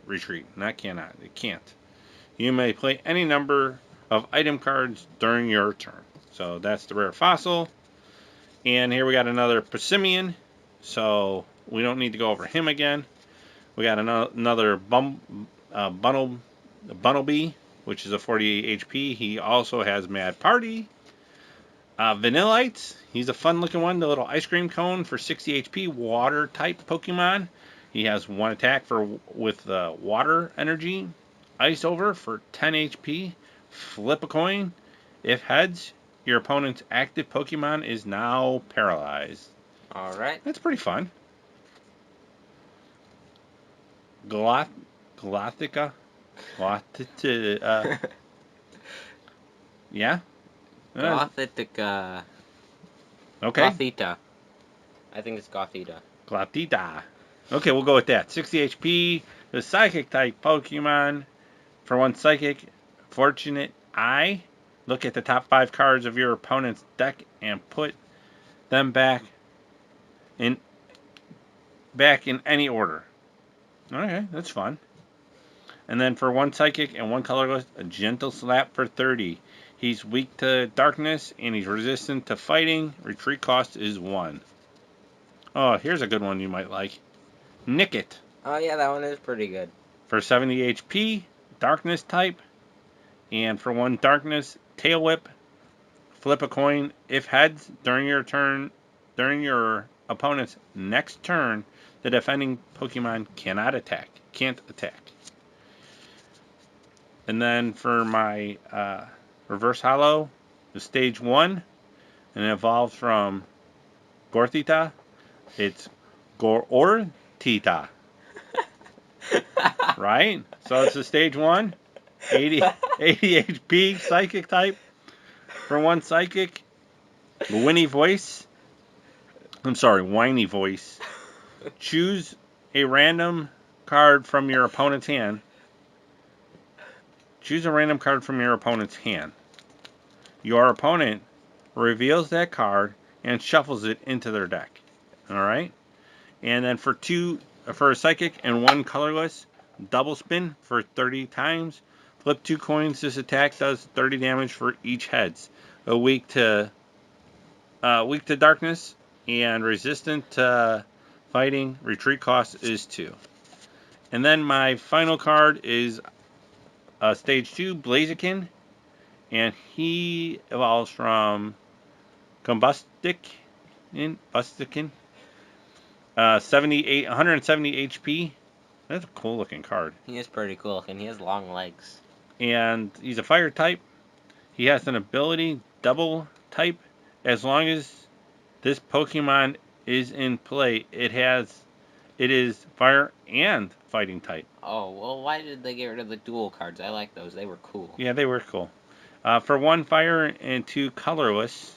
Speaker 1: retreat. Not cannot, it can't. You may play any number of item cards during your turn. So that's the rare fossil. And here we got another Passimian, so we don't need to go over him again. We got another Bunnelby, which is a 48 HP. He also has Mad Party. Vanillite, he's a fun looking one, the little ice cream cone for 60 HP, water type Pokemon. He has 1 attack with water energy. Ice Over for 10 HP. Flip a coin. If heads, your opponent's active Pokemon is now paralyzed.
Speaker 2: Alright.
Speaker 1: That's pretty fun. Galactica? Yeah?
Speaker 2: Gothica.
Speaker 1: Okay.
Speaker 2: Gothita. I think it's Gothita.
Speaker 1: Glatita. Okay, we'll go with that. 60 HP. The Psychic type Pokemon. For 1 Psychic, Fortunate Eye. Look at the top 5 cards of your opponent's deck and put them back in any order. Okay, that's fun. And then for 1 Psychic and 1 Colorless, a Gentle Slap for 30. He's weak to darkness and he's resistant to fighting. Retreat cost is 1. Oh, here's a good one you might like. Nickit.
Speaker 2: Oh yeah, that one is pretty good.
Speaker 1: For 70 HP, darkness type. And for 1 darkness, Tail Whip. Flip a coin. If heads, during your opponent's next turn, the defending Pokemon can't attack. And then for my Reverse Hollow, the stage 1, and it evolves from Gorthita. It's Gortita. Right? So it's a stage 1, 80 HP Psychic type. For 1 Psychic, whiny voice. Choose a random card from your opponent's hand. Your opponent reveals that card and shuffles it into their deck. Alright? And then for a Psychic and 1 Colorless, double spin for 30 times. Flip 2 coins. This attack does 30 damage for each heads. Weak to darkness and resistant to fighting. Retreat cost is 2. And then my final card is stage 2, Blaziken, and he evolves from Bustikin, 170 HP. That's a cool looking card.
Speaker 2: He is pretty cool, and he has long legs.
Speaker 1: And he's a fire type. He has an ability, double type. As long as this Pokemon is in play, it is fire and fighting type.
Speaker 2: Oh, well, why did they get rid of the dual cards? I like those. They were cool.
Speaker 1: Yeah, they were cool. For 1 fire and 2 colorless,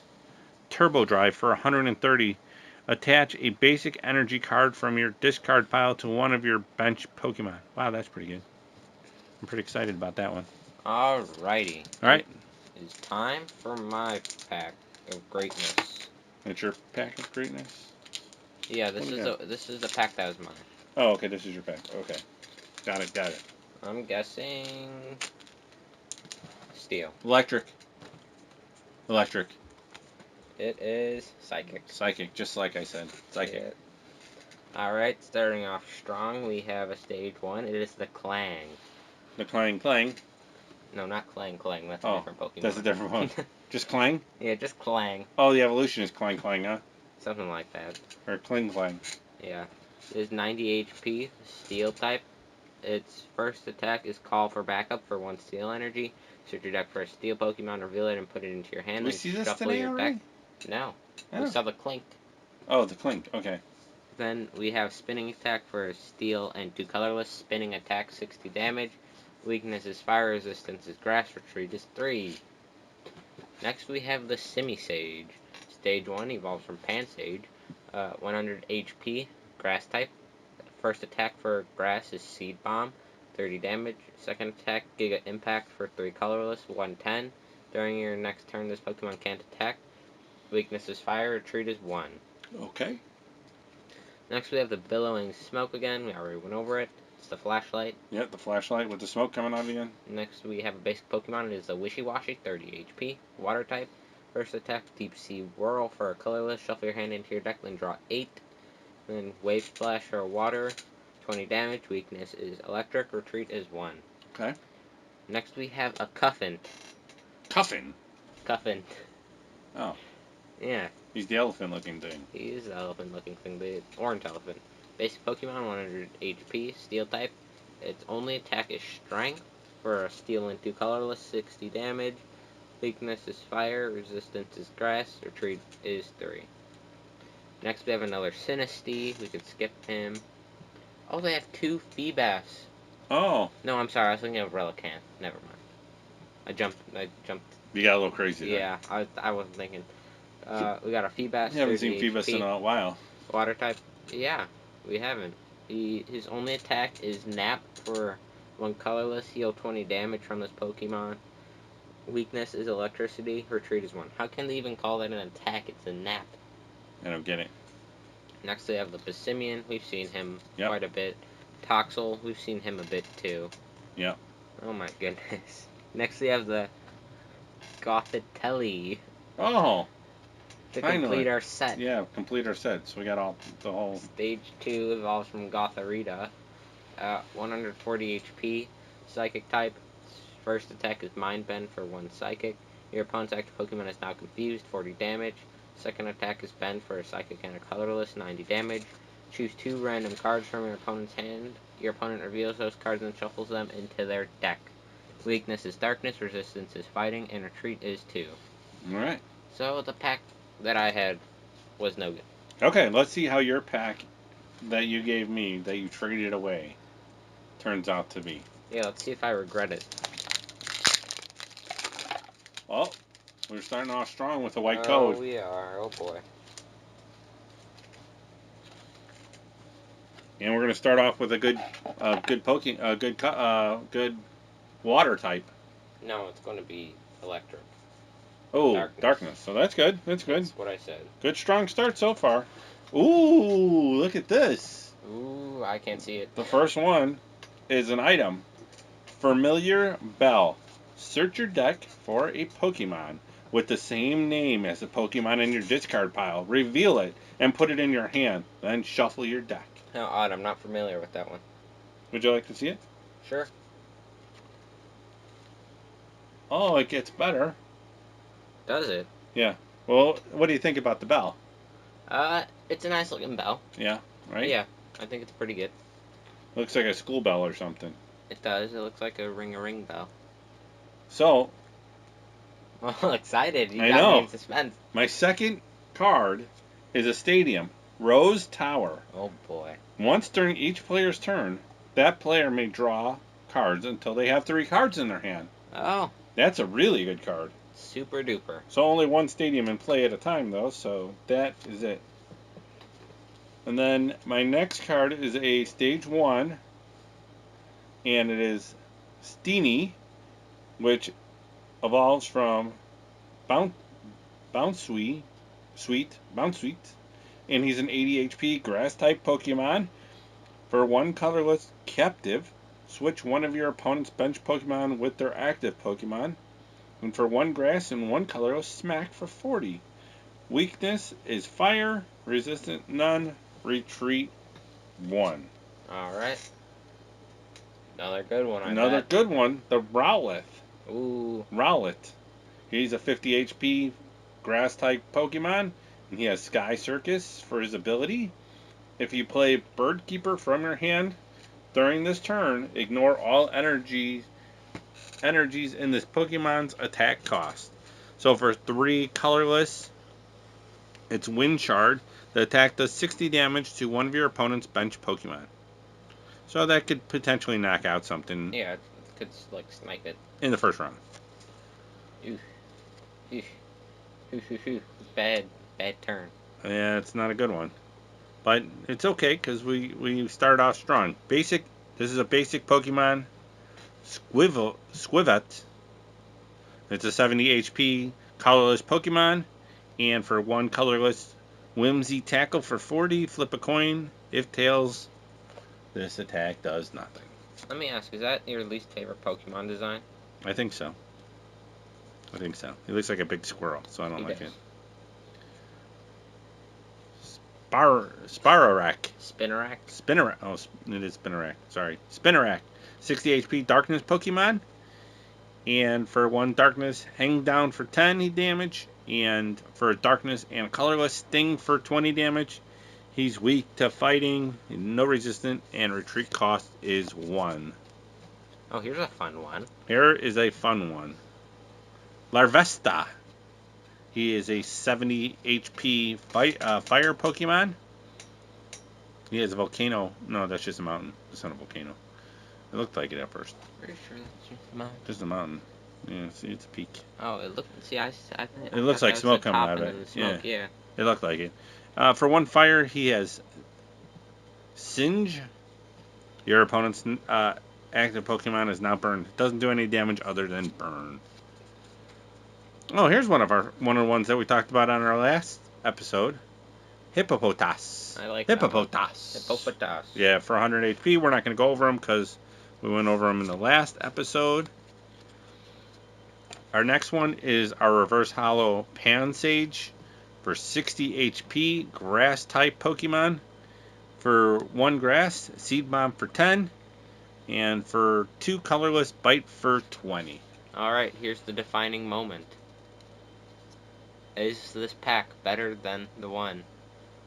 Speaker 1: Turbo Drive for 130. Attach a basic energy card from your discard pile to one of your bench Pokemon. Wow, that's pretty good. I'm pretty excited about that one.
Speaker 2: Alrighty.
Speaker 1: Alright.
Speaker 2: It's time for my pack of greatness.
Speaker 1: That's your pack of greatness?
Speaker 2: Yeah, this is the pack that was mine.
Speaker 1: Oh, okay, this is your pack. Okay. Got it.
Speaker 2: I'm guessing Steel.
Speaker 1: Electric.
Speaker 2: It is Psychic.
Speaker 1: Psychic, just like I said. Psychic.
Speaker 2: Yeah. Alright, starting off strong, we have a stage 1. It is the Clang.
Speaker 1: The Clang.
Speaker 2: No, not Clang. That's a different Pokemon.
Speaker 1: That's a different one. Just Clang?
Speaker 2: Yeah, just Clang.
Speaker 1: Oh, the evolution is Clang, huh?
Speaker 2: Something like that.
Speaker 1: Or Clang.
Speaker 2: Yeah. It is 90 HP, Steel type. Its first attack is Call for backup for 1 Steel energy. Search your deck for a Steel Pokemon, reveal it, and put it into your hand.
Speaker 1: We see this today already?
Speaker 2: No.
Speaker 1: Oh.
Speaker 2: We saw the Clink.
Speaker 1: Oh, the Clink. Okay.
Speaker 2: Then we have Spinning Attack for Steel and 2 colorless. Spinning Attack, 60 damage. Weakness is Fire, Resistance is Grass, Retreat is 3. Next we have the Simisage. Stage 1 evolves from Pansage. 100 HP, Grass type. First attack for Grass is Seed Bomb, 30 damage. Second attack, Giga Impact for 3 colorless, 110. During your next turn, this Pokemon can't attack. Weakness is Fire, Retreat is 1.
Speaker 1: Okay.
Speaker 2: Next we have the Billowing Smoke again. We already went over it. It's the Flashlight.
Speaker 1: Yep, the flashlight with the smoke coming out again.
Speaker 2: Next we have a basic Pokemon. It is the Wishy-Washy, 30 HP, Water type. First attack, Deep Sea Whirl for a colorless. Shuffle your hand into your deck, then draw 8. Then Wave Splash for Water, 20 damage. Weakness is Electric. Retreat is 1.
Speaker 1: Okay.
Speaker 2: Next we have a Cuffin.
Speaker 1: Cuffin?
Speaker 2: Oh. Yeah.
Speaker 1: He's the elephant-looking thing.
Speaker 2: He is the elephant-looking thing, the orange elephant. Basic Pokemon, 100 HP, Steel type. Its only attack is Strength for a Steel and 2 colorless, 60 damage. Weakness is Fire, Resistance is Grass, Retreat is 3. Next we have another Sinistea. We can skip him. Oh, they have 2 Feebas.
Speaker 1: Oh.
Speaker 2: No, I'm sorry. I was thinking of Relicanth. Never mind. I jumped.
Speaker 1: You got a little crazy there.
Speaker 2: Yeah, I wasn't thinking. We got a Feebas.
Speaker 1: You haven't seen Feebas in a while.
Speaker 2: Water type. Yeah, we haven't. His only attack is Nap for 1 colorless. Heal 20 damage from this Pokemon. Weakness is Electricity. Retreat is 1. How can they even call that an attack? It's a Nap.
Speaker 1: I don't get it.
Speaker 2: Next we have the Passimian. We've seen him
Speaker 1: Yep.
Speaker 2: quite a bit. Toxel. We've seen him a bit too.
Speaker 1: Yep.
Speaker 2: Oh my goodness. Next we have the Gothitelle.
Speaker 1: Oh.
Speaker 2: To
Speaker 1: Finally.
Speaker 2: complete our set.
Speaker 1: Yeah, complete our set. So we got the whole...
Speaker 2: Stage 2 evolves from Gothorita. 140 HP. Psychic type. First attack is Mind Bend for 1 Psychic. Your opponent's active Pokemon is now confused, 40 damage. Second attack is Bend for a Psychic and a colorless, 90 damage. Choose 2 random cards from your opponent's hand. Your opponent reveals those cards and shuffles them into their deck. Weakness is Darkness, Resistance is Fighting, and Retreat is 2.
Speaker 1: Alright.
Speaker 2: So the pack that I had was no good.
Speaker 1: Okay, let's see how your pack that you gave me, that you traded away, turns out to be.
Speaker 2: Yeah, let's see if I regret it.
Speaker 1: Well, we're starting off strong with a white code.
Speaker 2: Oh, we are. Oh, boy.
Speaker 1: And we're going to start off with a good water type.
Speaker 2: No, it's going to be Electric.
Speaker 1: Oh, darkness. So that's good. That's good.
Speaker 2: That's what I said.
Speaker 1: Good strong start so far. Ooh, look at this.
Speaker 2: Ooh, I can't see it.
Speaker 1: The first one is an item. Familiar Bell. Search your deck for a Pokemon with the same name as the Pokemon in your discard pile. Reveal it and put it in your hand. Then shuffle your deck.
Speaker 2: How odd. I'm not familiar with that one.
Speaker 1: Would you like to see it?
Speaker 2: Sure.
Speaker 1: Oh, it gets better.
Speaker 2: Does it?
Speaker 1: Yeah. Well, what do you think about the bell?
Speaker 2: It's a nice looking bell.
Speaker 1: Yeah, right?
Speaker 2: Yeah, I think it's pretty good.
Speaker 1: Looks like a school bell or something.
Speaker 2: It does. It looks like a ring bell.
Speaker 1: So,
Speaker 2: Well, excited. You
Speaker 1: I
Speaker 2: got
Speaker 1: know.
Speaker 2: me in suspense.
Speaker 1: My second card is a stadium. Rose Tower.
Speaker 2: Oh, boy.
Speaker 1: Once during each player's turn, that player may draw cards until they have 3 cards in their hand.
Speaker 2: Oh,
Speaker 1: That's a really good card.
Speaker 2: super duper.
Speaker 1: So only one stadium in play at a time, though, so that is it. And then my next card is a Stage 1, and it is Steenie, which evolves from Bouncewee, Sweet. And he's an 80 HP Grass-type Pokemon. For one colorless captive, switch one of your opponent's bench Pokemon with their active Pokemon. And for one grass and one colorless, smack for 40. Weakness is fire, resistant none, retreat 1.
Speaker 2: Alright. Another good one,
Speaker 1: Another good one, the Rowlet.
Speaker 2: Ooh.
Speaker 1: Rowlet. He's a 50 HP grass type Pokemon, and he has Sky Circus for his ability. If you play Bird Keeper from your hand during this turn, ignore all energies in this Pokemon's attack cost. So for 3 colorless, it's Wind Shard. The attack does 60 damage to one of your opponent's bench Pokemon. So that could potentially knock out something.
Speaker 2: Yeah, it could like snipe it
Speaker 1: in the first round.
Speaker 2: Bad turn.
Speaker 1: Yeah, it's not a good one. But it's okay because we start off strong. This is a basic Pokemon. Squivet. It's a 70 HP colorless Pokemon. And for one colorless, Whimsy Tackle for 40. Flip a coin. If tails, this attack does nothing.
Speaker 2: Let me ask, is that your least favorite Pokemon design?
Speaker 1: I think so. He looks like a big squirrel, so I don't like it. Spirarak.
Speaker 2: Spinarak?
Speaker 1: Oh, it is Spinarak. Sorry. Spinarak. 60 HP Darkness Pokemon. And for one Darkness, hang down for 10 damage. And for Darkness and Colorless, Sting for 20 damage. He's weak to fighting, no resistant, and retreat cost is 1.
Speaker 2: Oh, here's a fun one.
Speaker 1: Here is a fun one. Larvesta. He is a 70 HP fire Pokemon. He has a volcano. No, that's just a mountain. It's not a volcano. It looked like it at first.
Speaker 2: Pretty sure that's just a mountain.
Speaker 1: Just a mountain. Yeah, see, it's a peak.
Speaker 2: Oh, it looked. See, it
Speaker 1: looks like smoke coming out of it.
Speaker 2: Smoke, yeah.
Speaker 1: It looked like it. For one fire, he has Singe. Your opponent's active Pokemon is now burned. It doesn't do any damage other than burn. Oh, here's one of the ones that we talked about on our last episode. Hippopotas.
Speaker 2: I like
Speaker 1: Hippopotas.
Speaker 2: Hippopotas.
Speaker 1: Yeah, for 100 HP. We're not going to go over them because we went over them in the last episode. Our next one is our Reverse Hollow Pansage for 60 HP Grass type Pokemon. For one Grass, Seed Bomb for 10. And for 2 colorless, Bite for 20.
Speaker 2: Alright, here's the defining moment. Is this pack better than the one?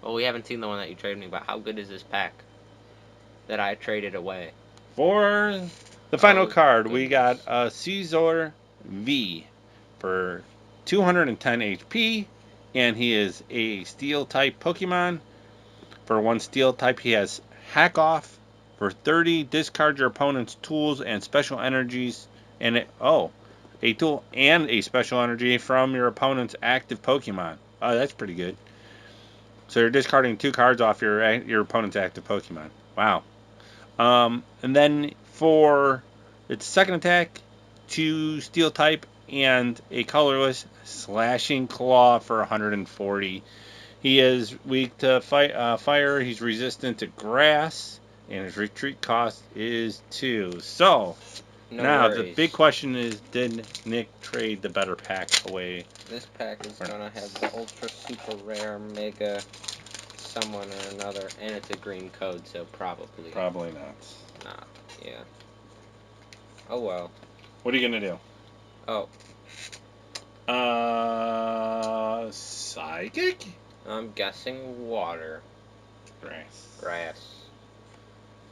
Speaker 2: Well, we haven't seen the one that you traded me, but how good is this pack that I traded away?
Speaker 1: For the final card, we got a Caesar V for 210 HP, and he is a Steel type Pokemon. For one Steel type, he has Hack Off. For 30, discard your opponent's tools and special energies, and a tool and a special energy from your opponent's active Pokemon. Oh, that's pretty good. So you're discarding 2 cards off your opponent's active Pokemon. Wow. And then for its second attack, 2 Steel type and a colorless Slashing Claw for 140. He is weak to fire. He's resistant to grass, and his retreat cost is 2. So now the big question is, did Nick trade the better pack away?
Speaker 2: This pack is gonna have the ultra super rare mega someone or another, and it's a green code, so probably not. Yeah. Oh well.
Speaker 1: What are you gonna do?
Speaker 2: Oh.
Speaker 1: Psychic?
Speaker 2: I'm guessing water. Grass.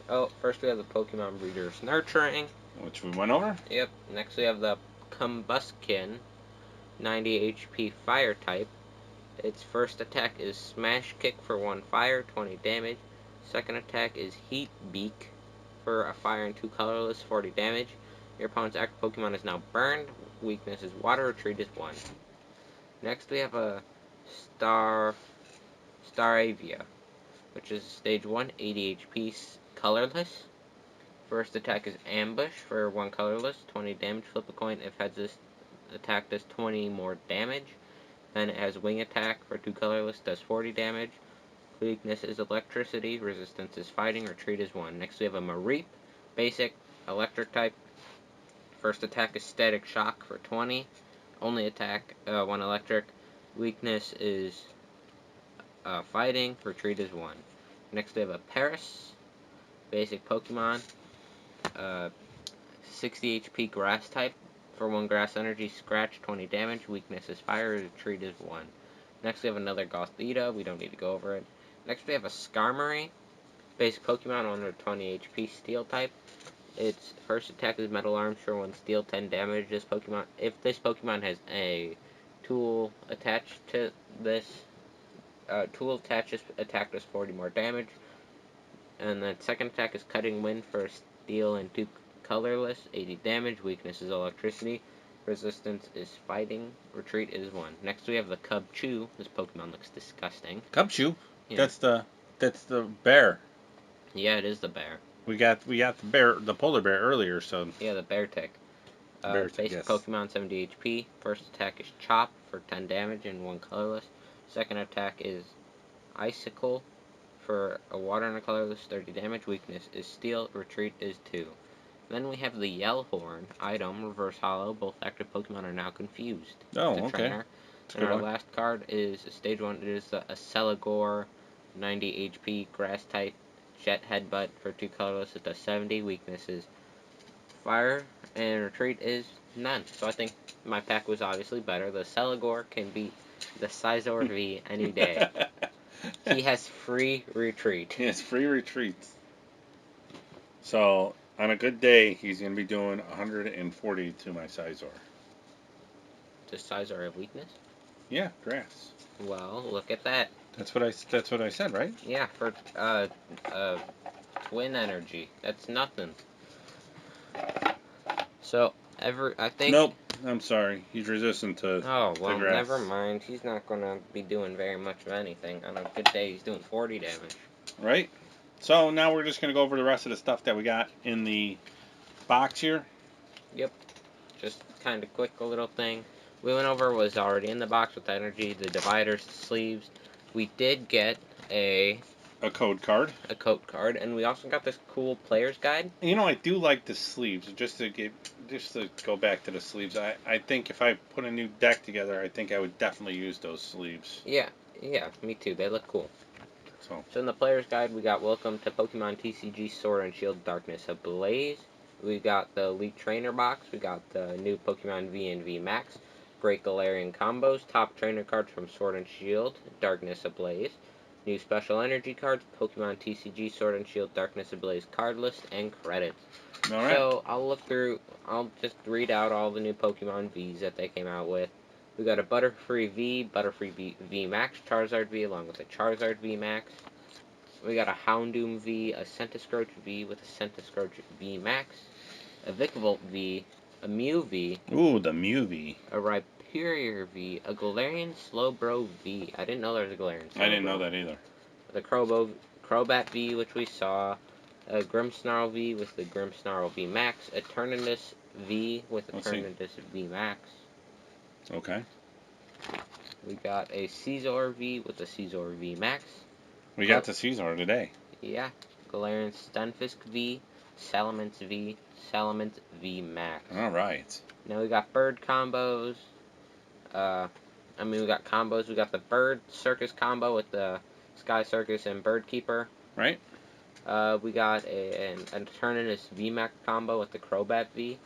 Speaker 2: Oh, first we have the Pokemon Breeders Nurturing,
Speaker 1: which we went over.
Speaker 2: Yep. Next we have the Combuskin, 90 HP Fire type. Its first attack is Smash Kick for 1 fire, 20 damage. Second attack is Heat Beak for a fire and 2 colorless, 40 damage. Your opponent's active Pokemon is now burned. Weakness is water, retreat is 1. Next we have a Staravia, which is stage 1, 80 HP colorless. First attack is Ambush for 1 colorless, 20 damage. Flip a coin. If heads, this attack does 20 more damage. Then it has Wing Attack for 2 colorless, does 40 damage. Weakness is Electricity, Resistance is Fighting, Retreat is 1. Next we have a Mareep, basic, Electric type. First attack is Static Shock for 20. Only attack, 1 Electric. Weakness is Fighting, Retreat is 1. Next we have a Paris, basic Pokemon. 60 HP Grass type. For 1 Grass Energy, Scratch, 20 damage. Weakness is Fire, Retreat is 1. Next we have another Gothita, we don't need to go over it. Next we have a Skarmory, basic Pokemon, 120 HP, Steel type. Its first attack is Metal Arms for 1 Steel, 10 damage. If this Pokemon has a tool attached to this, attack does 40 more damage. And the second attack is Cutting Wind for Steel and 2 colorless, 80 damage. Weakness is Electricity. Resistance is Fighting. Retreat is 1. Next we have the Cub Chew. This Pokemon looks disgusting.
Speaker 1: Cub Chew?
Speaker 2: Yeah.
Speaker 1: That's the bear.
Speaker 2: Yeah, it is the bear.
Speaker 1: We got the polar bear earlier, so
Speaker 2: Yeah, the Bertick.
Speaker 1: Bertick,
Speaker 2: Basic
Speaker 1: yes.
Speaker 2: Pokemon, 70 HP. First attack is Chop for 10 damage and 1 colorless. Second attack is Icicle for a water and a colorless, 30 damage. Weakness is Steel. Retreat is 2. Then we have the Yellhorn item, Reverse Hollow. Both active Pokemon are now confused.
Speaker 1: Oh,
Speaker 2: The
Speaker 1: okay.
Speaker 2: trainer. And our last card is Stage 1. It is the Celigore, 90 HP, Grass type, Jet Headbutt for 2 colorless. It does 70. Weakness is Fire, and Retreat is none. So I think my pack was obviously better. The Celigore can beat the Scizor V any day. He has free retreat.
Speaker 1: He has free retreats. So on a good day, he's going to be doing 140 to my Scizor.
Speaker 2: Does Scizor have weakness?
Speaker 1: Yeah, grass.
Speaker 2: Well, look at that.
Speaker 1: That's what I said, right?
Speaker 2: Yeah, for twin energy. That's nothing. So I think.
Speaker 1: Nope. I'm sorry. He's resistant to.
Speaker 2: Oh well,
Speaker 1: grass.
Speaker 2: never mind. He's not gonna be doing very much of anything. On a good day, he's doing 40 damage.
Speaker 1: Right. So now we're just gonna go over the rest of the stuff that we got in the box here.
Speaker 2: Yep. Just kind of quick, a little thing. We went over was already in the box with energy, the dividers, the sleeves. We did get a
Speaker 1: code card.
Speaker 2: A code card, and we also got this cool player's guide.
Speaker 1: You know, I do like the sleeves. Just to go back to the sleeves, I think if I put a new deck together, I think I would definitely use those sleeves.
Speaker 2: Yeah, me too. They look cool. So in the player's guide, we got Welcome to Pokemon TCG Sword and Shield Darkness Ablaze. We got the Elite Trainer box. We got the new Pokemon V and V Max. Great Galarian combos. Top trainer cards from Sword and Shield Darkness Ablaze. New special energy cards, Pokemon TCG Sword and Shield Darkness Ablaze card list, and credits.
Speaker 1: Alright.
Speaker 2: So I'll just read out all the new Pokemon Vs that they came out with. We got a Butterfree V, Butterfree V Max, Charizard V along with a Charizard V Max. We got a Houndoom V, a Centiskorch V with a Centiskorch V Max, a Vikavolt V, a Mew V.
Speaker 1: Ooh, the Mew V.
Speaker 2: A Rhyperior V, a Galarian Slowbro V. I didn't know there was a Galarian Slowbro.
Speaker 1: I didn't know that either.
Speaker 2: The Crobat V, which we saw. A Grimmsnarl V with the Grimmsnarl V Max. A Eternatus V with a Eternatus V Max.
Speaker 1: Okay.
Speaker 2: We got a Scizor V with a Scizor V Max.
Speaker 1: We got the Scizor today.
Speaker 2: Yeah. Galarian Stunfisk V, Salamence V, Salamence V Max.
Speaker 1: Alright.
Speaker 2: Now we got bird combos. We got combos. We got the Bird Circus combo with the Sky Circus and Bird Keeper.
Speaker 1: Right.
Speaker 2: We got an Eternatus VMAX combo with the Crobat V.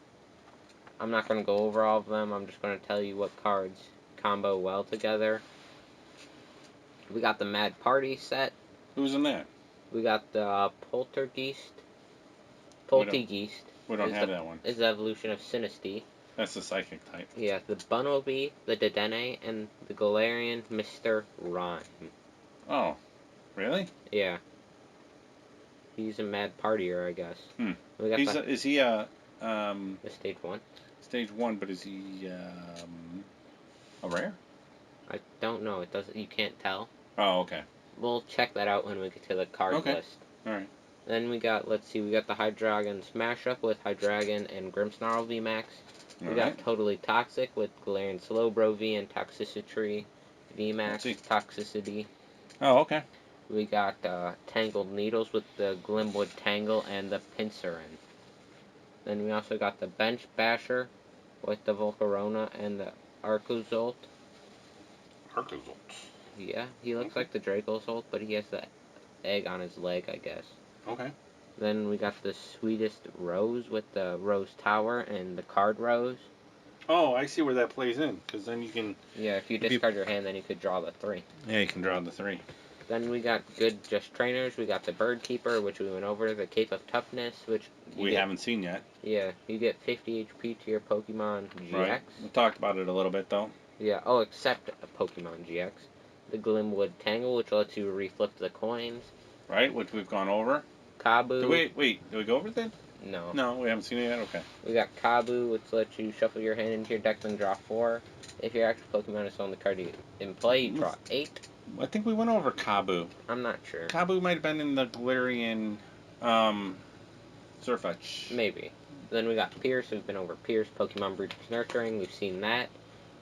Speaker 2: I'm not going to go over all of them. I'm just going to tell you what cards combo well together. We got the Mad Party set.
Speaker 1: Who's in that?
Speaker 2: We got the Poltergeist.
Speaker 1: We don't have that one.
Speaker 2: Is the evolution of Sinistea.
Speaker 1: That's the Psychic type.
Speaker 2: Yeah, the Bunnelby, the Dedenne, and the Galarian Mr. Rhyme.
Speaker 1: Oh, really?
Speaker 2: Yeah. He's a mad partier, I guess. We got
Speaker 1: Is he a
Speaker 2: Stage 1?
Speaker 1: Stage 1, but is he a rare?
Speaker 2: I don't know. It doesn't. You can't tell.
Speaker 1: Oh, okay.
Speaker 2: We'll check that out when we get to the card list.
Speaker 1: Alright.
Speaker 2: Then we got, we got the Hydreigon Smash Up with Hydreigon and Grimmsnarl VMAX. We got Totally Toxic with Galarian Slowbro V and Toxicity VMAX Toxicity.
Speaker 1: Oh, okay.
Speaker 2: We got Tangled Needles with the Glimwood Tangle and the Pinsir. Then we also got the Bench Basher with the Volcarona and the Arcozolt.
Speaker 1: Arcozolt.
Speaker 2: Yeah, he looks like the Dracozolt, but he has the egg on his leg, I guess.
Speaker 1: Okay.
Speaker 2: Then we got the Sweetest Rose with the Rose Tower and the Card Rose.
Speaker 1: Oh, I see where that plays in, because then you can...
Speaker 2: Yeah, if you discard your hand, then you could draw the 3.
Speaker 1: Yeah, you can draw the 3.
Speaker 2: Then we got good Just Trainers. We got the Bird Keeper, which we went over, the Cape of Toughness, which...
Speaker 1: We haven't seen yet.
Speaker 2: Yeah, you get 50 HP to your Pokemon GX.
Speaker 1: Right. We talked about it a little bit, though.
Speaker 2: Yeah, oh, except a Pokemon GX. The Glimwood Tangle, which lets you reflip the coins.
Speaker 1: Right, which we've gone over.
Speaker 2: Kabu.
Speaker 1: Wait, did we go over that?
Speaker 2: No.
Speaker 1: No, we haven't seen it yet? Okay.
Speaker 2: We got Kabu, which lets you shuffle your hand into your deck and draw 4. If your active Pokemon is on the card in play, you draw 8.
Speaker 1: I think we went over Kabu.
Speaker 2: I'm not sure.
Speaker 1: Kabu might have been in the Galarian Surfetch.
Speaker 2: Maybe. Then we got Pierce. We've been over Pierce, Pokemon Breeders Nurturing. We've seen that.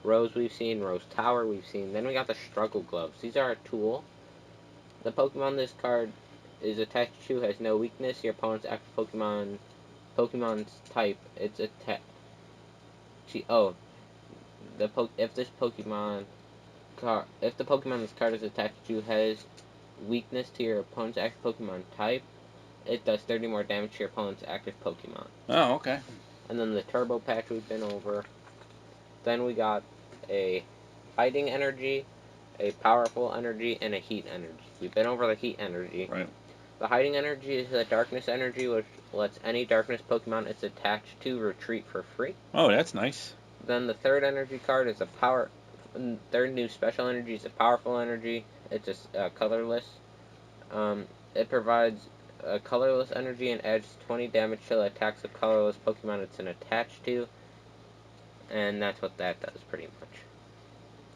Speaker 2: Rose we've seen. Rose Tower we've seen. Then we got the Struggle Gloves. These are a tool. The Pokemon this card is attached to has no weakness. Your opponent's active Pokemon's type, it's attack. If the Pokemon this card is attached to has weakness to your opponent's active Pokemon type, it does 30 more damage to your opponent's active Pokemon.
Speaker 1: Oh, okay.
Speaker 2: And then the Turbo Patch we've been over. Then we got a Fighting Energy, a Powerful Energy, and a Heat Energy. We've been over the Heat Energy.
Speaker 1: Right.
Speaker 2: The Hiding Energy is the Darkness Energy, which lets any Darkness Pokemon it's attached to retreat for free.
Speaker 1: Oh, that's nice.
Speaker 2: Then the third energy card is third new special energy is a Powerful Energy. It's just colorless. It provides a colorless energy and adds 20 damage to the attacks of colorless Pokemon it's attached to. And that's what that does, pretty much.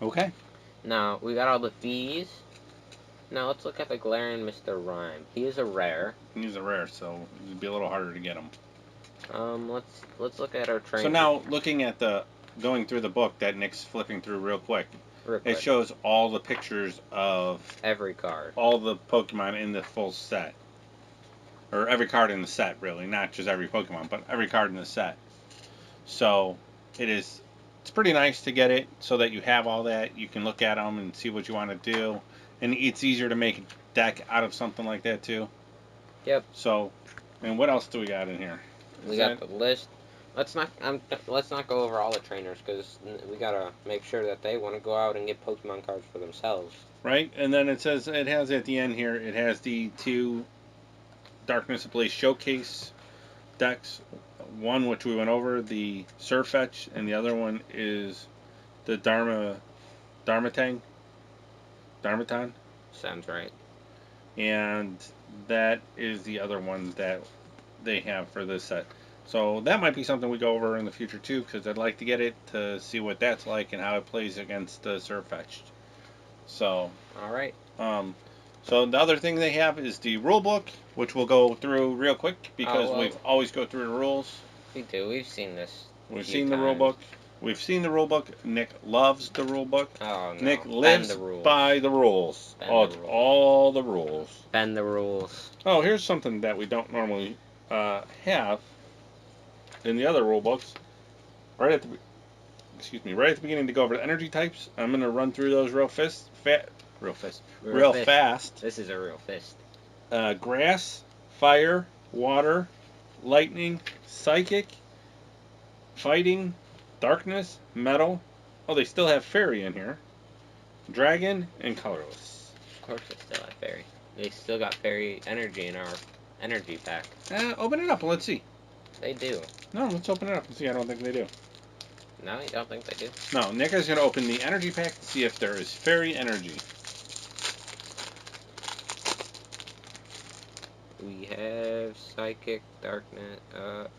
Speaker 1: Okay.
Speaker 2: Now, we got all the V's. Now, let's look at the Galarian Mr. Rhyme. He is a rare.
Speaker 1: He's a rare, so it'd be a little harder to get him.
Speaker 2: Let's look at our trainer.
Speaker 1: So now, looking at going through the book that Nick's flipping through real quick. It shows all the pictures of
Speaker 2: every card.
Speaker 1: All the Pokemon in the full set. Or every card in the set, really. Not just every Pokemon, but every card in the set. So, it's pretty nice to get it so that you have all that. You can look at them and see what you want to do. And it's easier to make a deck out of something like that, too.
Speaker 2: Yep.
Speaker 1: So, and what else do we got in here?
Speaker 2: We got the list. Let's not go over all the trainers, because we gotta make sure that they want to go out and get Pokemon cards for themselves.
Speaker 1: Right, and then it says, it has at the end here, it has the 2 Darkness Ablaze Showcase decks. One, which we went over, the Surfetch, and the other one is the Darmatan.
Speaker 2: Sounds right.
Speaker 1: And that is the other one that they have for this set. So that might be something we go over in the future too, because I'd like to get it to see what that's like and how it plays against the Surfetched. So.
Speaker 2: All right.
Speaker 1: So the other thing they have is the rule book, which we'll go through real quick because we always go through the rules.
Speaker 2: We do. We've seen this.
Speaker 1: We've seen the rule book. We've seen the rule book. Nick loves the rule book.
Speaker 2: Oh, no.
Speaker 1: Nick lives by the rules. All the rules.
Speaker 2: Bend the rules.
Speaker 1: Oh, here's something that we don't normally have in the other rule books. Right at the beginning to go over the energy types. I'm going to run through those real fast.
Speaker 2: This is a real fist.
Speaker 1: Grass, fire, water, lightning, psychic, fighting, darkness, metal. Oh, they still have fairy in here. Dragon, and colorless.
Speaker 2: Of course they still have fairy. They still got fairy energy in our energy pack.
Speaker 1: Open it up and let's see.
Speaker 2: They do.
Speaker 1: No, let's open it up and see. I don't think they do.
Speaker 2: No, you don't think they do?
Speaker 1: No, Nick is going to open the energy pack to see if there is fairy energy.
Speaker 2: We have psychic, darkness.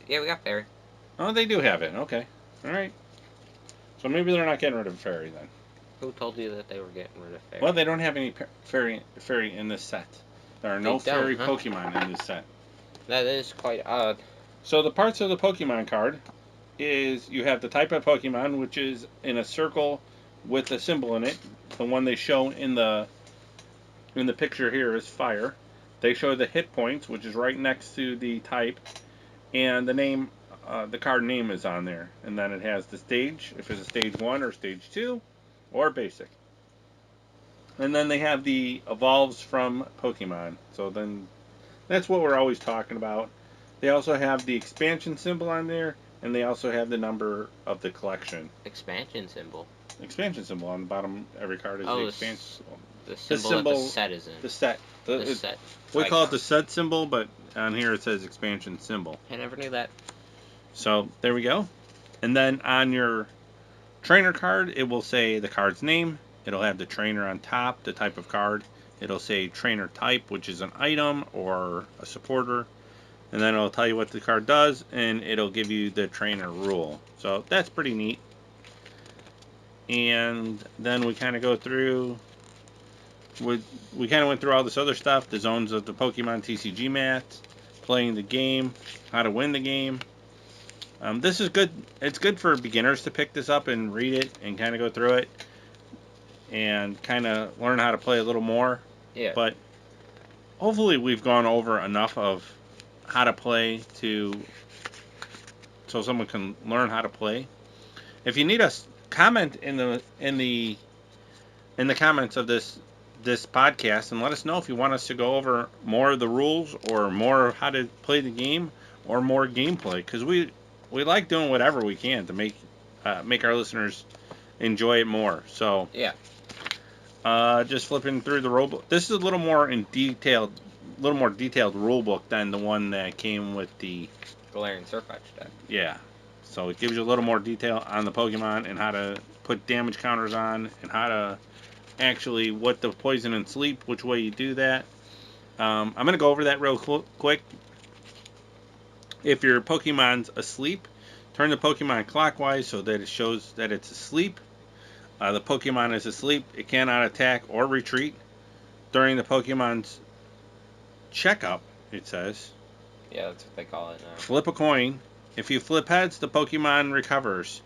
Speaker 2: Yeah, we got fairy.
Speaker 1: Oh, they do have it. Okay. All right. So maybe they're not getting rid of fairy then.
Speaker 2: Who told you that they were getting rid of fairy?
Speaker 1: Well, they don't have any fairy in this set. There are no fairy Pokemon in this set.
Speaker 2: That is quite odd.
Speaker 1: So the parts of the Pokemon card is you have the type of Pokemon, which is in a circle with a symbol in it. The one they show in the picture here is fire. They show the hit points, which is right next to the type, and the name, the card name is on there. And then it has the stage, if it's a stage 1 or stage 2, or basic. And then they have the evolves from Pokemon. So then that's what we're always talking about. They also have the expansion symbol on there, and they also have the number of the collection.
Speaker 2: Expansion symbol.
Speaker 1: Expansion symbol on the bottom of every card is the expansion symbol.
Speaker 2: The symbol that the set is in.
Speaker 1: The set.
Speaker 2: The set.
Speaker 1: We call it the set symbol, but on here it says expansion symbol.
Speaker 2: I never knew that.
Speaker 1: So there we go. And then on your trainer card, it will say the card's name. It'll have the trainer on top, the type of card. It'll say trainer type, which is an item or a supporter. And then it'll tell you what the card does, and it'll give you the trainer rule. So that's pretty neat. And then we kind of go through, we kind of went through all this other stuff, the zones of the Pokemon TCG mats, playing the game, how to win the game. This is good. It's good for beginners to pick this up and read it and kind of go through it and kind of learn how to play a little more.
Speaker 2: Yeah.
Speaker 1: But hopefully we've gone over enough of how to play so someone can learn how to play. If you need us, comment in the comments of this podcast and let us know if you want us to go over more of the rules or more of how to play the game or more gameplay, because we like doing whatever we can to make our listeners enjoy it more. So
Speaker 2: yeah,
Speaker 1: just flipping through the rule book. This is a little more detailed rule book than the one that came with the
Speaker 2: Galarian Surfetch deck.
Speaker 1: Yeah. So it gives you a little more detail on the Pokemon and how to put damage counters on and how to actually, what the poison and sleep, which way you do that. I'm going to go over that real quick. If your Pokemon's asleep, turn the Pokemon clockwise so that it shows that it's asleep. The Pokemon is asleep. It cannot attack or retreat. During the Pokemon's checkup, it says.
Speaker 2: Yeah, that's what they call it now.
Speaker 1: Flip a coin. If you flip heads, the Pokemon recovers.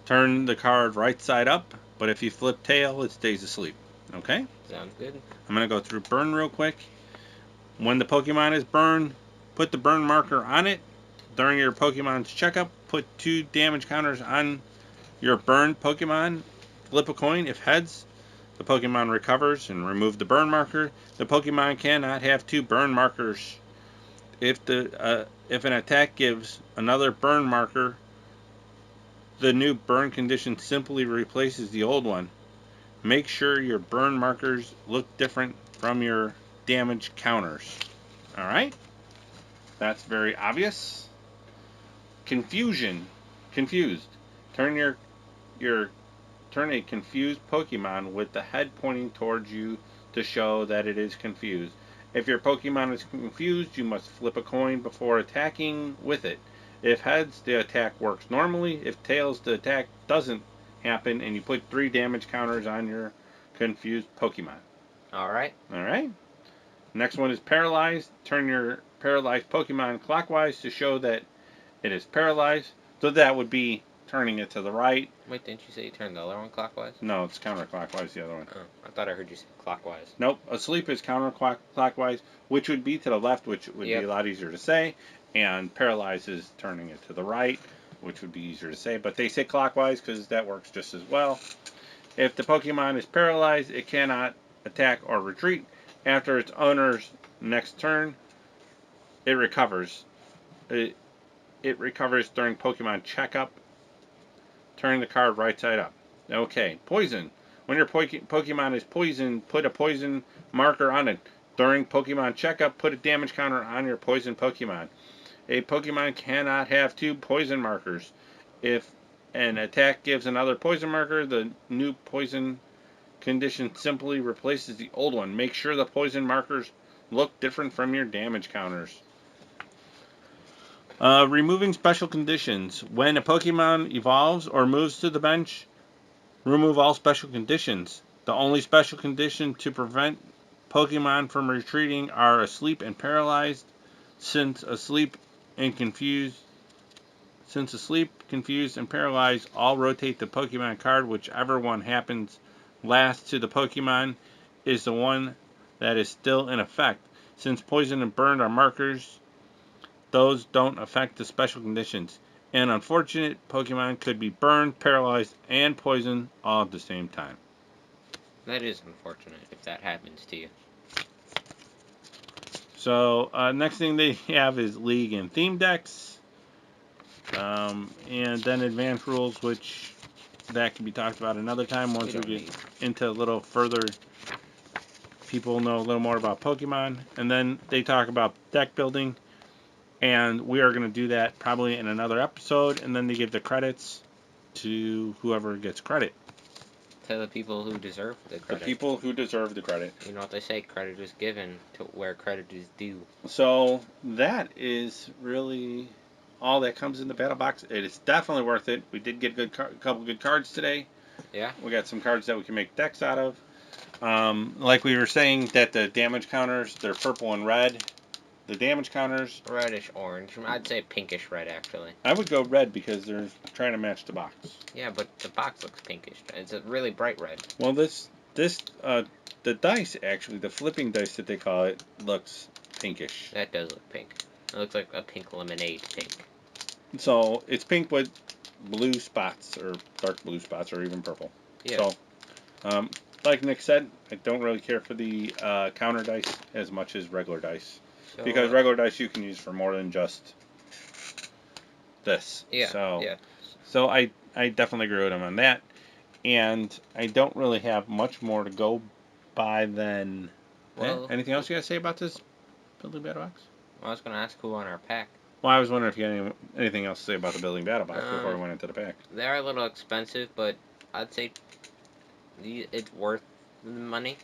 Speaker 1: Turn the card right side up, but if you flip tail, it stays asleep. Okay?
Speaker 2: Sounds good.
Speaker 1: I'm going to go through burn real quick. When the Pokemon is burned, put the burn marker on it. During your Pokemon's checkup, put 2 damage counters on your burned Pokemon. Flip a coin. If heads, the Pokemon recovers and remove the burn marker. The Pokemon cannot have 2 burn markers. If an attack gives another burn marker, the new burn condition simply replaces the old one. Make sure your burn markers look different from your damage counters. Alright? That's very obvious. Confused. Turn a confused Pokemon with the head pointing towards you to show that it is confused. If your Pokemon is confused, you must flip a coin before attacking with it. If heads, the attack works normally. If tails, the attack doesn't happen, and you put 3 damage counters on your confused Pokemon.
Speaker 2: Alright.
Speaker 1: Next one is paralyzed. Turn your paralyzed Pokemon clockwise to show that it is paralyzed. So that would be turning it to the right.
Speaker 2: Wait, didn't you say you turned the other one clockwise?
Speaker 1: No, it's counterclockwise, the other one.
Speaker 2: Oh, I thought I heard you say clockwise.
Speaker 1: Nope, asleep is counterclockwise, which would be to the left, which would be a lot easier to say. And paralyzed is turning it to the right, which would be easier to say. But they say clockwise because that works just as well. If the Pokemon is paralyzed, it cannot attack or retreat. After its owner's next turn, it recovers. It recovers during Pokemon checkup. Turn the card right side up. Okay, poison. When your Pokemon is poisoned, put a poison marker on it. During Pokemon checkup, put a damage counter on your poison Pokemon. A Pokemon cannot have 2 poison markers. If an attack gives another poison marker, the new poison condition simply replaces the old one. Make sure the poison markers look different from your damage counters. Removing special conditions. When a Pokemon evolves or moves to the bench, remove all special conditions. The only special condition to prevent Pokemon from retreating are asleep and paralyzed. Since asleep and confused Since asleep, confused, and paralyzed all rotate the Pokemon card, whichever one happens last to the Pokemon is the one that is still in effect. Since poison and burn are markers, those don't affect the special conditions. An unfortunate Pokemon could be burned, paralyzed, and poisoned all at the same time.
Speaker 2: That is unfortunate if that happens to you.
Speaker 1: So, next thing they have is League and Theme decks. And then Advanced Rules, which that can be talked about another time once we get into a little further. People know a little more about Pokemon. And then they talk about deck building. And we are going to do that probably in another episode. And then they give the credits to whoever gets credit.
Speaker 2: To the people who deserve the credit.
Speaker 1: The people who deserve the credit.
Speaker 2: You know what they say, credit is given to where credit is due.
Speaker 1: So that is really all that comes in the battle box. It is definitely worth it. We did get a couple good cards today.
Speaker 2: Yeah.
Speaker 1: We got some cards that we can make decks out of. Like we were saying that the damage counters, they're purple and red. The damage counters...
Speaker 2: reddish orange. I'd say pinkish red, actually.
Speaker 1: I would go red because they're trying to match the box.
Speaker 2: Yeah, but the box looks pinkish. It's a really bright red.
Speaker 1: Well, the dice, actually, the flipping dice that they call it, looks pinkish.
Speaker 2: That does look pink. It looks like a pink lemonade pink.
Speaker 1: So, it's pink with blue spots, or dark blue spots, or even purple.
Speaker 2: Yeah.
Speaker 1: So, like Nick said, I don't really care for the counter dice as much as regular dice.
Speaker 2: So,
Speaker 1: because regular dice you can use for more than just this.
Speaker 2: Yeah.
Speaker 1: So I definitely agree with him on that. And I don't really have much more to go by than...
Speaker 2: Well,
Speaker 1: anything else you guys say about this building battle box?
Speaker 2: I was going to ask who won our pack.
Speaker 1: Well, I was wondering if you had anything else to say about the building battle box before we went into the pack.
Speaker 2: They are a little expensive, but I'd say it's worth the money.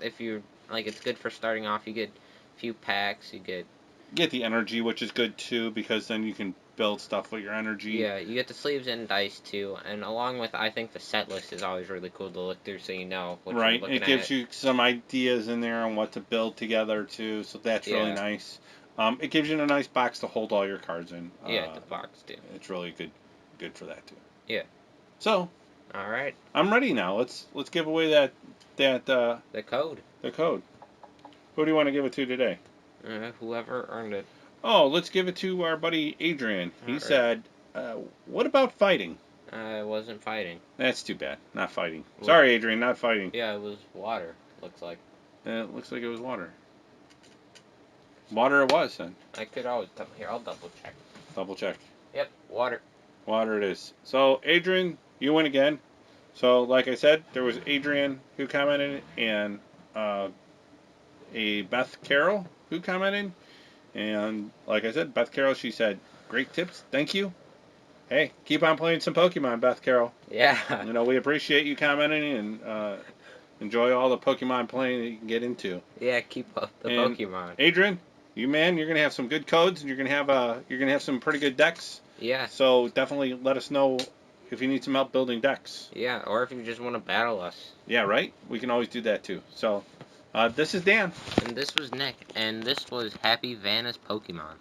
Speaker 2: If you it's good for starting off. You get few packs, you get
Speaker 1: the energy, which is good too, because then you can build stuff with your energy.
Speaker 2: Yeah, you get the sleeves and dice too, and along with, I think the set list is always really cool to look through so you know what you're looking at.
Speaker 1: It gives you some ideas in there on what to build together too, so that's really nice. It gives you a nice box to hold all your cards in.
Speaker 2: Yeah, the box too.
Speaker 1: It's really good for that too.
Speaker 2: Yeah.
Speaker 1: So.
Speaker 2: All right.
Speaker 1: I'm ready now. Let's give away that
Speaker 2: the code.
Speaker 1: The code. Who do you want to give it to today?
Speaker 2: Whoever earned it.
Speaker 1: Oh, let's give it to our buddy Adrian. He said, what about fighting?
Speaker 2: I wasn't fighting.
Speaker 1: That's too bad. Not fighting. Sorry, Adrian, not fighting.
Speaker 2: Yeah, it was water, looks like.
Speaker 1: It looks like it was water. Water it was, then.
Speaker 2: I could always... Here, I'll double check.
Speaker 1: Double check.
Speaker 2: Yep, water.
Speaker 1: Water it is. So, Adrian, you win again. So, like I said, there was Adrian who commented, and a Beth Carroll who commented. And like I said, Beth Carroll, she said, great tips, thank you. Hey, keep on playing some Pokemon, Beth Carroll.
Speaker 2: Yeah.
Speaker 1: You know, we appreciate you commenting and enjoy all the Pokemon playing that you can get into.
Speaker 2: Yeah, keep up the Pokemon.
Speaker 1: Adrian, you're gonna have some good codes, and you're gonna have some pretty good decks.
Speaker 2: Yeah.
Speaker 1: So definitely let us know if you need some help building decks.
Speaker 2: Yeah, or if you just want to battle us.
Speaker 1: Yeah, right? We can always do that too. So, this is Dan.
Speaker 2: And this was Nick, and this was Happy Vanas Pokemon.